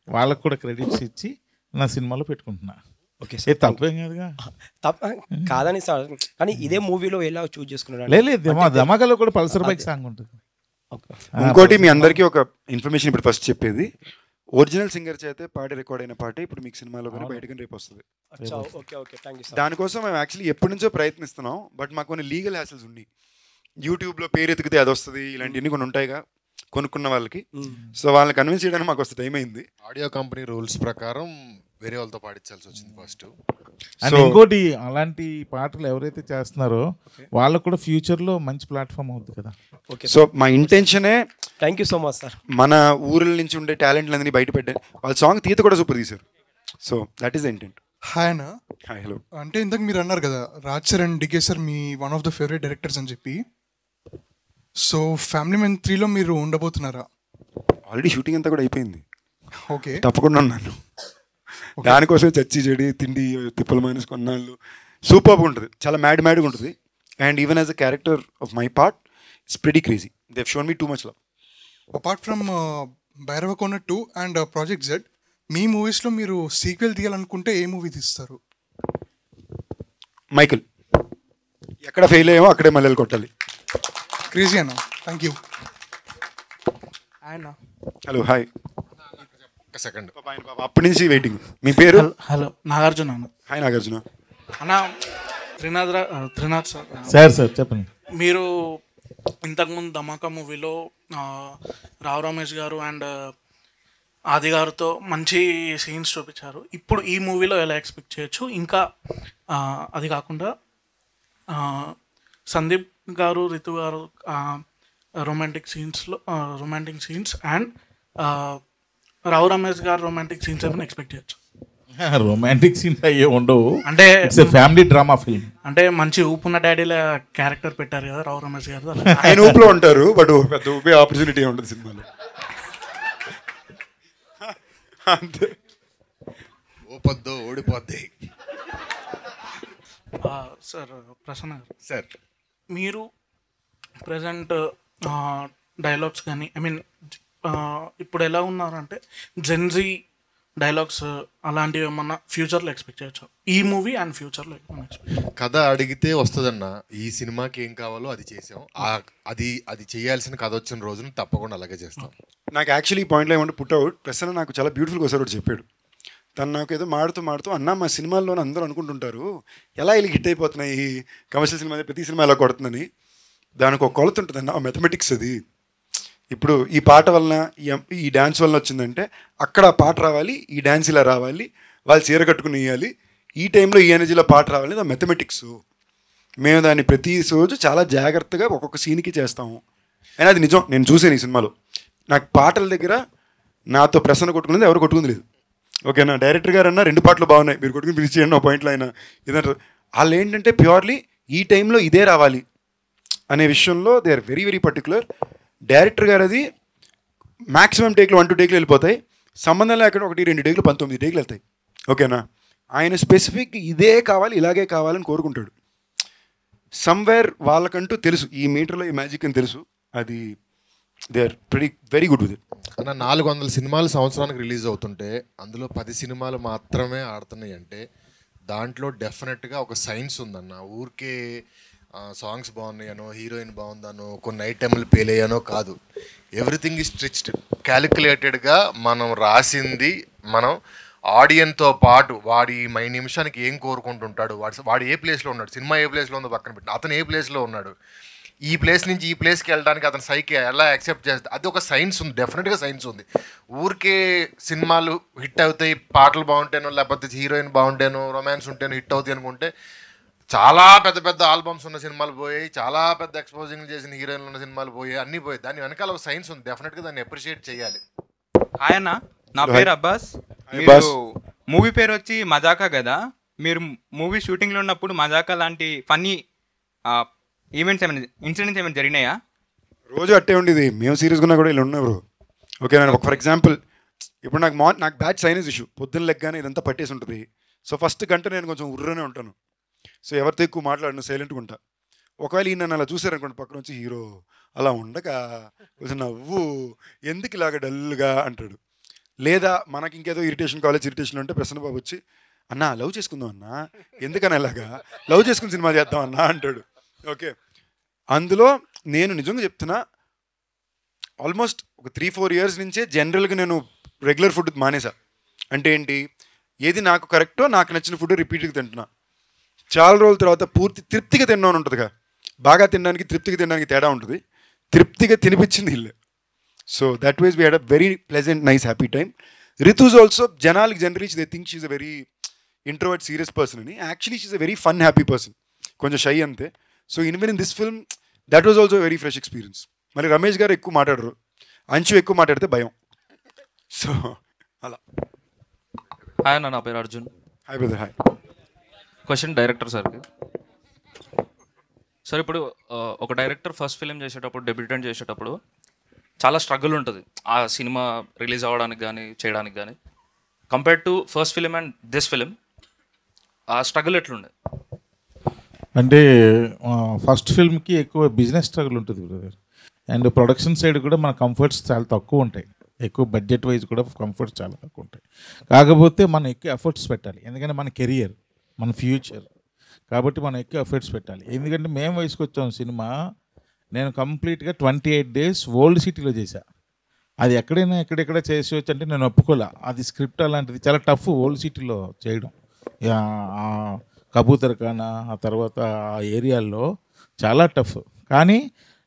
వాళ్ళకు కూడా క్రెడిట్స్ ఇచ్చి నా సినిమాలో పెట్టుకుంటున్నా. ఓకే సార్, తప్పేం కాదుగా. కాదని సార్, కానీ ఇదే మూవీలో ఎలా చూజ్ చేసుకున్నారు? లేదు, ధమాకాలో కూడా పల్సర్ బైక్ సాంగ్ ఉంటుంది. ఇంకోటి మీ అందరికీ ఒక ఇన్ఫర్మేషన్ ఇప్పుడు ఫస్ట్ చెప్పేది, ఒరిజినల్ సింగర్ చేతే పాట రికార్డ్ అయిన పాటే ఇప్పుడు మీకు సినిమాలో కానీ బయటకు రేపు వస్తుంది. దానికోసం మేము యాక్చువల్లీ ఎప్పటి నుంచో ప్రయత్నిస్తున్నాం, బట్ మాకు కొన్ని లీగల్ హ్యాసిల్స్ ఉన్నాయి. యూట్యూబ్లో పేరు ఎతికితే అది వస్తుంది, ఇలాంటివన్నీ కొన్ని ఉంటాయిగా కొనుక్కున్న వాళ్ళకి. సో వాళ్ళని కన్విన్స్ చేయడానికి మాకు వస్తే టైం అయింది. ఆడియో కంపెనీ రూల్స్ ప్రకారం వేరే వాళ్ళతో పాడించాల్సి వచ్చింది ఫస్ట్. అండ్ ఇంకోటి, అలాంటి పాటలు ఎవరైతే చేస్తున్నారో వాళ్ళకు కూడా ఫ్యూచర్లో మంచి ప్లాట్ఫామ్ అవుతుంది కదా. సో మా ఇంటెన్షనే, thank you so much sir, మన ఊర్ల నుంచి ఉండే టాలెంట్లన్నీ బయట పెట్టారు. వాళ్ళ సాంగ్ తీత కూడా సూపర్ తీశారు. So that is the intent. Hi అన్న. Hi, hello. అంటే ఇంతకు మీరు అన్నారు కదా రాజ్ చరణ్ డికే సార్ మీ one of the favourite directors అని చెప్పి. సో ఫ్యామిలీ మెన్ 3లో మీరు ఉండబోతున్నారా? ఆల్రెడీ షూటింగ్ అంతా కూడా అయిపోయింది. ఓకే, తప్పకుండా ఉన్నాను. దానికోసం చచ్చి చెడి తిండి తిప్పల మైనస్ కొన్నాళ్ళు సూపర్గా ఉంటుంది, చాలా మ్యాడ్గా ఉంటుంది. And even as a character of my part it's pretty crazy. They have shown me too much love. Apart from Bhairavakona 2 and Project Z, మీ మూవీస్లో మీరు సీక్వెల్ తీయాలనుకుంటే ఏ మూవీ తీస్తారు? మైకిల్. ఎక్కడ ఫెయిల్ అయ్యామో అక్కడే మల్లెలు కొట్టాలి. క్రేజీ అన్న, thank you. Hello, hi. Second అప్పటి నుంచి వెయిటింగ్. మీ పేరు? హలో, నాగార్జున అన్న. హాయ్ నాగార్జున. అన్న, త్రినాథ్ సార్ చెప్పండి. మీరు ఇంతకుముందు ధమాకా మూవీలో రావు రమేష్ గారు అండ్ ఆది గారితో మంచి సీన్స్ చూపించారు. ఇప్పుడు ఈ మూవీలో ఎలా ఎక్స్పెక్ట్ చేయొచ్చు? ఇంకా అది కాకుండా సందీప్ గారు, రితు గారు romantic scenes and Rao Ramesh గారు రొమాంటిక్ సీన్స్ ఏమైనా ఎక్స్పెక్ట్ చేయొచ్చు? రొమాంటిక్ సీన్స్ అయ్యే ఉండవు, అంటే ఫ్యామిలీ డ్రామా ఫిల్మ్. అంటే మంచి ఊపున్న డాడీల క్యారెక్టర్ పెట్టారు కదా రావు రమేష్ గారు. ఆయన ఊపులో ఉంటారు, బట్ పెద్ద ఊపే ఆపర్చునిటీ ఉంటుంది సినిమాలో. అంతే, ఊపొద్దు ఓడిపోద్ది. సార్ ప్రసన్న గారు, సార్ మీరు ప్రజెంట్ డైలాగ్స్ కానీ ఇప్పుడు ఎలా ఉన్నారంటే జెన్జీ డైలాగ్స్ అలాంటివి ఏమన్నా ఫ్యూచర్లో ఎక్స్పెక్ట్ చేయొచ్చు? ఈ మూవీ అండ్ ఫ్యూచర్లో కథ అడిగితే వస్తుందన్న. ఈ సినిమాకి ఏం కావాలో అది చేసాం. అది చేయాల్సిన కథ వచ్చిన రోజున తప్పకుండా అలాగే చేస్తాం. నాకు యాక్చువల్లీ ఈ పాయింట్లో ఏమంటే పుట్ అవుట్ ప్రసన్న నాకు చాలా బ్యూటిఫుల్గా ఒకసారి చెప్పాడు. తను నాకు ఏదో మాడుతూ అన్న మా సినిమాల్లోనే అందరూ అనుకుంటుంటారు ఎలా ఇలా హిట్ అయిపోతున్నాయి కమర్షియల్ సినిమా ప్రతి సినిమా ఎలా కొడుతుందని. దానికి ఒక కొలత ఉంటుంది అన్న, మ్యాథమెటిక్స్ అది. ఇప్పుడు ఈ పాట వలన ఈ డ్యాన్స్ వలన వచ్చిందంటే అక్కడ ఆ పాట రావాలి, ఈ డ్యాన్స్ ఇలా రావాలి, వాళ్ళు చీర కట్టుకుని వేయాలి, ఈ టైంలో ఈ ఎనర్జీలో పాట రావాలి, అది మ్యాథమెటిక్స్. మేము దాన్ని ప్రతి రోజు చాలా జాగ్రత్తగా ఒక్కొక్క సీన్కి చేస్తాము. అయినా అది నిజం, నేను చూసాను ఈ సినిమాలో. నాకు పాటల దగ్గర నాతో ప్రసన్న కొట్టుకునేది ఎవరు కొట్టుకుంది లేదు. ఓకేనా, డైరెక్టర్ గారు అన్న 2 పాటలు బాగున్నాయి, మీరు కొట్టుకుని ఫినిష్ చేయండి, ఒక పాయింట్లో అయినా ఇదంటారు. వాళ్ళు ఏంటంటే ప్యూర్లీ ఈ టైంలో ఇదే రావాలి అనే విషయంలో they are very very particular. Director గారు అది మ్యాక్సిమం టేక్లు 1-2 టేక్లు వెళ్ళిపోతాయి, సంబంధం లేకుండా 1-2 టేక్లు 19 టేక్లు వెళ్తాయి. ఓకేనా, ఆయన స్పెసిఫిక్ ఇదే కావాలి ఇలాగే కావాలని కోరుకుంటాడు. సమ్వేర్ వాళ్ళకంటూ తెలుసు ఈ మీటర్లో ఈ మ్యాజిక్ అని తెలుసు. అది they are very good with it. అన్న 400 సినిమాలు సంవత్సరానికి రిలీజ్ అవుతుంటే అందులో 10 సినిమాలు మాత్రమే ఆడుతున్నాయి అంటే దాంట్లో డెఫినెట్గా ఒక సైన్స్ ఉందన్న. ఊరికే సాంగ్స్ బాగున్నాయనో, హీరోయిన్ బాగుందనో, కొన్ని ఐటెంలు పేలయ్యానో కాదు. ఎవ్రీథింగ్ ఈజ్ స్ట్రిచ్డ్, క్యాలిక్యులేటెడ్గా మనం రాసింది. మనం ఆడియన్తో పాటు వాడి నిమిషానికి ఏం కోరుకుంటుంటాడు, వాడు ఏ ప్లేస్లో ఉన్నాడు, సినిమా ఏ ప్లేస్లో ఉందో పక్కన పెట్టి అతను ఏ ప్లేస్లో ఉన్నాడు, ఈ ప్లేస్ నుంచి ఈ ప్లేస్కి వెళ్ళడానికి అతను సైకి ఎలా యాక్సెప్ట్ చేస్తుంది, అది ఒక సైన్స్ ఉంది, డెఫినెట్గా సైన్స్ ఉంది. ఊరికే సినిమాలు హిట్ అవుతాయి, పాటలు బాగుంటేనో లేకపోతే హీరోయిన్ బాగుంటేనో రొమాన్స్ ఉంటేనో హిట్ అవుతాయి అనుకుంటే చాలా పెద్ద పెద్ద ఆల్బమ్స్ ఉన్న సినిమాలు పోయాయి, చాలా పెద్ద ఎక్స్పోజింగ్ చేసిన హీరోయిన్లు ఉన్న సినిమాలు పోయాయి, అన్నీ పోయాయి. దాని వెనకాల ఒక సైన్స్ ఉంది, డెఫినెట్గా దాన్ని అప్రిషియేట్ చేయాలి. హాయ్ అన్న, నా పేరు అబ్బాస్. మీరు మూవీ పేరు వచ్చి మజాకా కదా, మీరు మూవీ షూటింగ్లో ఉన్నప్పుడు మజాకా లాంటి ఫన్నీ ఈవెంట్స్ ఏమైనా ఇన్సిడెంట్స్ ఏమైనా జరిగినాయా? రోజు అట్టే ఉండేది, మేము సీరియస్గా ఉన్నా కూడా ఇలా ఉన్నారు. ఓకే, నేను ఫర్ ఎగ్జాంపుల్ ఇప్పుడు నాకు బ్యాచ్ సైనస్ ఇష్యూ, పొద్దున్న లెగ్గానే ఇదంతా పట్టేసి ఉంటుంది. సో ఫస్ట్ గంట నేను కొంచెం ఉర్రనే ఉంటాను. సో ఎవరితో ఎక్కువ మాట్లాడను, సైలెంట్గా ఉంటా. ఒకవేళ ఈ నన్ను అలా చూసారనుకోండి పక్క నుంచి, హీరో అలా ఉండగా కొంచెం నవ్వు, ఎందుకు ఇలాగ డల్గా అంటాడు. లేదా మనకి ఇంకేదో ఇరిటేషన్, కాలేజ్ ఇరిటేషన్ ఉంటే ప్రసన్న బాబు వచ్చి అన్నా లవ్ చేసుకుందాం అన్నా, ఎందుకని అలాగా లవ్ చేసుకుని సినిమా చేద్దాం అన్నా అంటాడు. ఓకే, అందులో నేను నిజంగా చెప్తున్నా, ఆల్మోస్ట్ ఒక 3-4 ఇయర్స్ నుంచే జనరల్గా నేను రెగ్యులర్ ఫుడ్ మానేసా. అంటే ఏంటి, ఏది నాకు కరెక్టో నాకు నచ్చిన ఫుడ్ రిపీట్గా తింటున్నా. చాలా రోజుల తర్వాత పూర్తి తృప్తిగా తిన్నాను ఉంటుందిగా, బాగా తినడానికి తృప్తిగా తినడానికి తేడా ఉంటుంది. తృప్తిగా తినిపించింది ఇల్లు. So that was we had a very pleasant nice happy time. Ritu's also జనాలకి generally they think she's a very introvert serious person అని. Actually she's a very fun happy person, కొంచెం షై అంతే. So even in this film that was also very fresh experience. మరి రమేష్ గారు ఎక్కువ మాట్లాడరు, అంచు ఎక్కువ మాట్లాడితే భయం. సో అలా. హాయ్ అన్న, నా పేరు Arjun. Hi brother. Hi. Question director సార్కి. సార్ ఇప్పుడు ఒక డైరెక్టర్ ఫస్ట్ ఫిలిం చేసేటప్పుడు, డెబ్యూటెంట్ చేసేటప్పుడు చాలా స్ట్రగుల్ ఉంటుంది ఆ సినిమా రిలీజ్ అవ్వడానికి కానీ చేయడానికి కానీ. Compare to first film and this film, ఆ స్ట్రగుల్ ఎట్లుండే? అంటే ఫస్ట్ ఫిల్మ్కి ఎక్కువ బిజినెస్ స్ట్రగుల్ ఉంటుంది బ్రదర్. అండ్ ప్రొడక్షన్ సైడ్ కూడా మన కంఫర్ట్స్ చాలా తక్కువ ఉంటాయి, ఎక్కువ బడ్జెట్ వైజ్ కూడా కంఫర్ట్స్ చాలా తక్కువ ఉంటాయి. కాకపోతే మనం ఎక్కువ ఎఫర్ట్స్ పెట్టాలి, ఎందుకంటే మన కెరియర్, మన ఫ్యూచర్, కాబట్టి మనం ఎక్కువ ఎఫర్ట్స్ పెట్టాలి. ఎందుకంటే మేము వయసుకు వచ్చాం సినిమా, నేను కంప్లీట్గా 28 days ఓల్డ్ సిటీలో చేశా. అది ఎక్కడైనా ఎక్కడెక్కడ చేసేవచ్చు అంటే నేను ఒప్పుకోలే. అది స్క్రిప్ట్ అలాంటిది చాలా టఫ్ ఓల్డ్ సిటీలో చేయడం. కబూతర్ ఖానా ఆ తర్వాత ఆ ఏరియాల్లో చాలా టఫ్. కానీ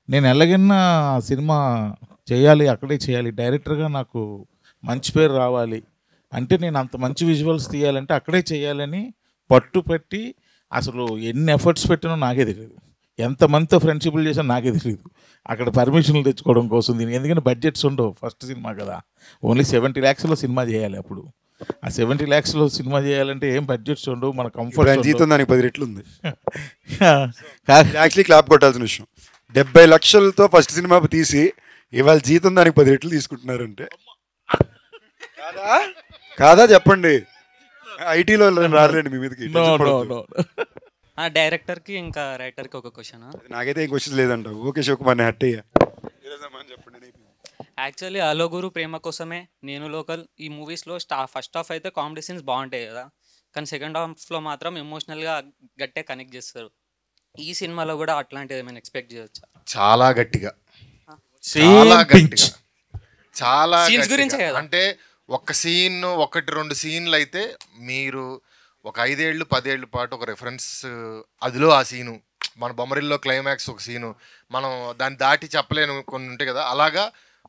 నేను ఎలాగైనా సినిమా చేయాలి, అక్కడే చేయాలి, డైరెక్టర్గా నాకు మంచి పేరు రావాలి అంటే, నేను అంత మంచి విజువల్స్ తీయాలంటే అక్కడే చేయాలని పట్టుపట్టి అసలు ఎన్ని ఎఫర్ట్స్ పెట్టినో నాకే తెలియదు, ఎంతమందితో ఫ్రెండ్షిప్లు చేసినా నాకే తెలియదు. అక్కడ పర్మిషన్లు తెచ్చుకోవడం కోసం దీనికి, ఎందుకంటే బడ్జెట్స్ ఉండవు, ఫస్ట్ సినిమా కదా, ఓన్లీ 70 lakhsలో సినిమా చేయాలి. అప్పుడు ఆ 70 lakhsలో సినిమా చేయాలంటే ఏం బడ్జెట్స్ ఉండవు, మన కంఫర్ట్. జీతం దానికి 10 రెట్లు ఉంది. యాక్చువల్లీ క్లాప్ కొట్టాల్సిన విషయం, 70 లక్షలతో ఫస్ట్ సినిమా తీసి ఇవాళ జీతం దానికి 10 రెట్లు తీసుకుంటున్నారంటే కాదా చెప్పండి. ఐటీలో రాలేండి మీ మీదకి. డైరెక్టర్కి ఇంకా రైటర్కి ఒక క్వశ్చన్. నాకైతే ఏం క్వశ్చన్ లేదంట. ఓకే శివకుమార్ హట్ అయ్యా. యాక్చువల్లీ అలో గురు ప్రేమ కోసమే, నేను లోకల్, ఈ మూవీస్లో ఫస్ట్ హాఫ్ అయితే కామెడీ సీన్స్ బాగుంటాయి కదా, కానీ సెకండ్ హాఫ్లో మాత్రం ఎమోషనల్గా గట్టిగా కనెక్ట్ చేస్తారు. ఈ సినిమాలో కూడా అట్లాంటిది ఏమైనా ఎక్స్పెక్ట్ చేయొచ్చా? చాలా గట్టిగా, చాలా గట్టిగా, చాలా సీన్స్ గురించే కదా. అంటే ఒక సీన్ 1-2 సీన్లు అయితే మీరు ఒక 5 ఏళ్ళు 10 ఏళ్ళ పాటు ఒక రెఫరెన్స్, అదిలో ఆ సీను, మన బొమ్మరిల్లో క్లైమాక్స్ ఒక సీను, మనం దాన్ని దాటి చెప్పలేను కొన్ని ఉంటాయి కదా, అలాగా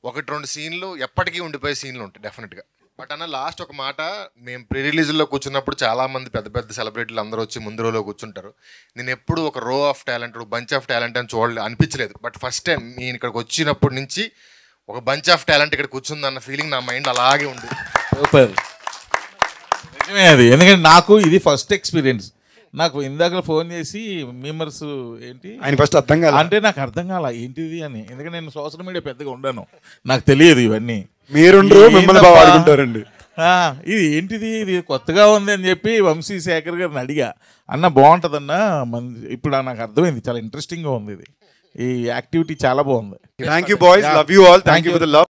1-2 సీన్లు ఎప్పటికీ ఉండిపోయే సీన్లు ఉంటాయి డెఫినెట్గా. బట్ అన్న లాస్ట్ ఒక మాట, మేము ప్రీ రిలీజ్లో కూర్చున్నప్పుడు చాలామంది పెద్ద పెద్ద సెలబ్రిటీలు అందరూ వచ్చి ముందు రోలో కూర్చుంటారు. నేను ఎప్పుడు ఒక రో of talent, bunch of talent అని అనిపించలేదు. బట్ ఫస్ట్ టైం నేను ఇక్కడికి వచ్చినప్పటి నుంచి ఒక బంచ్ ఆఫ్ టాలెంట్ ఇక్కడ కూర్చుందన్న ఫీలింగ్ నా మైండ్ అలాగే ఉంది. సూపర్, నిజమే అది. ఎందుకంటే నాకు ఇది ఫస్ట్ ఎక్స్పీరియన్స్. నాకు ఇందాక ఫోన్ చేసి మెంబర్స్ ఏంటి ఆయన ఫస్ట్ అర్థం కాదు అంటే నాకు అర్థం కాల ఏంటిది అని. ఎందుకంటే నేను సోషల్ మీడియా పెద్దగా ఉండను, నాకు తెలియదు ఇవన్నీ. మీరుండ్రు మిమ్మల్ని బాగా వాడుకుంటారండి. ఇది ఏంటిది, ఇది కొత్తగా ఉంది అని చెప్పి వంశీ శేఖర్ గారిని అడిగా, అన్న బాగుంటుందన్న ఇప్పుడు నాకు అర్థమైంది, చాలా ఇంట్రెస్టింగ్గా ఉంది ఇది, ఈ యాక్టివిటీ చాలా బాగుంది. Thank you boys, love you all, thank you for the love.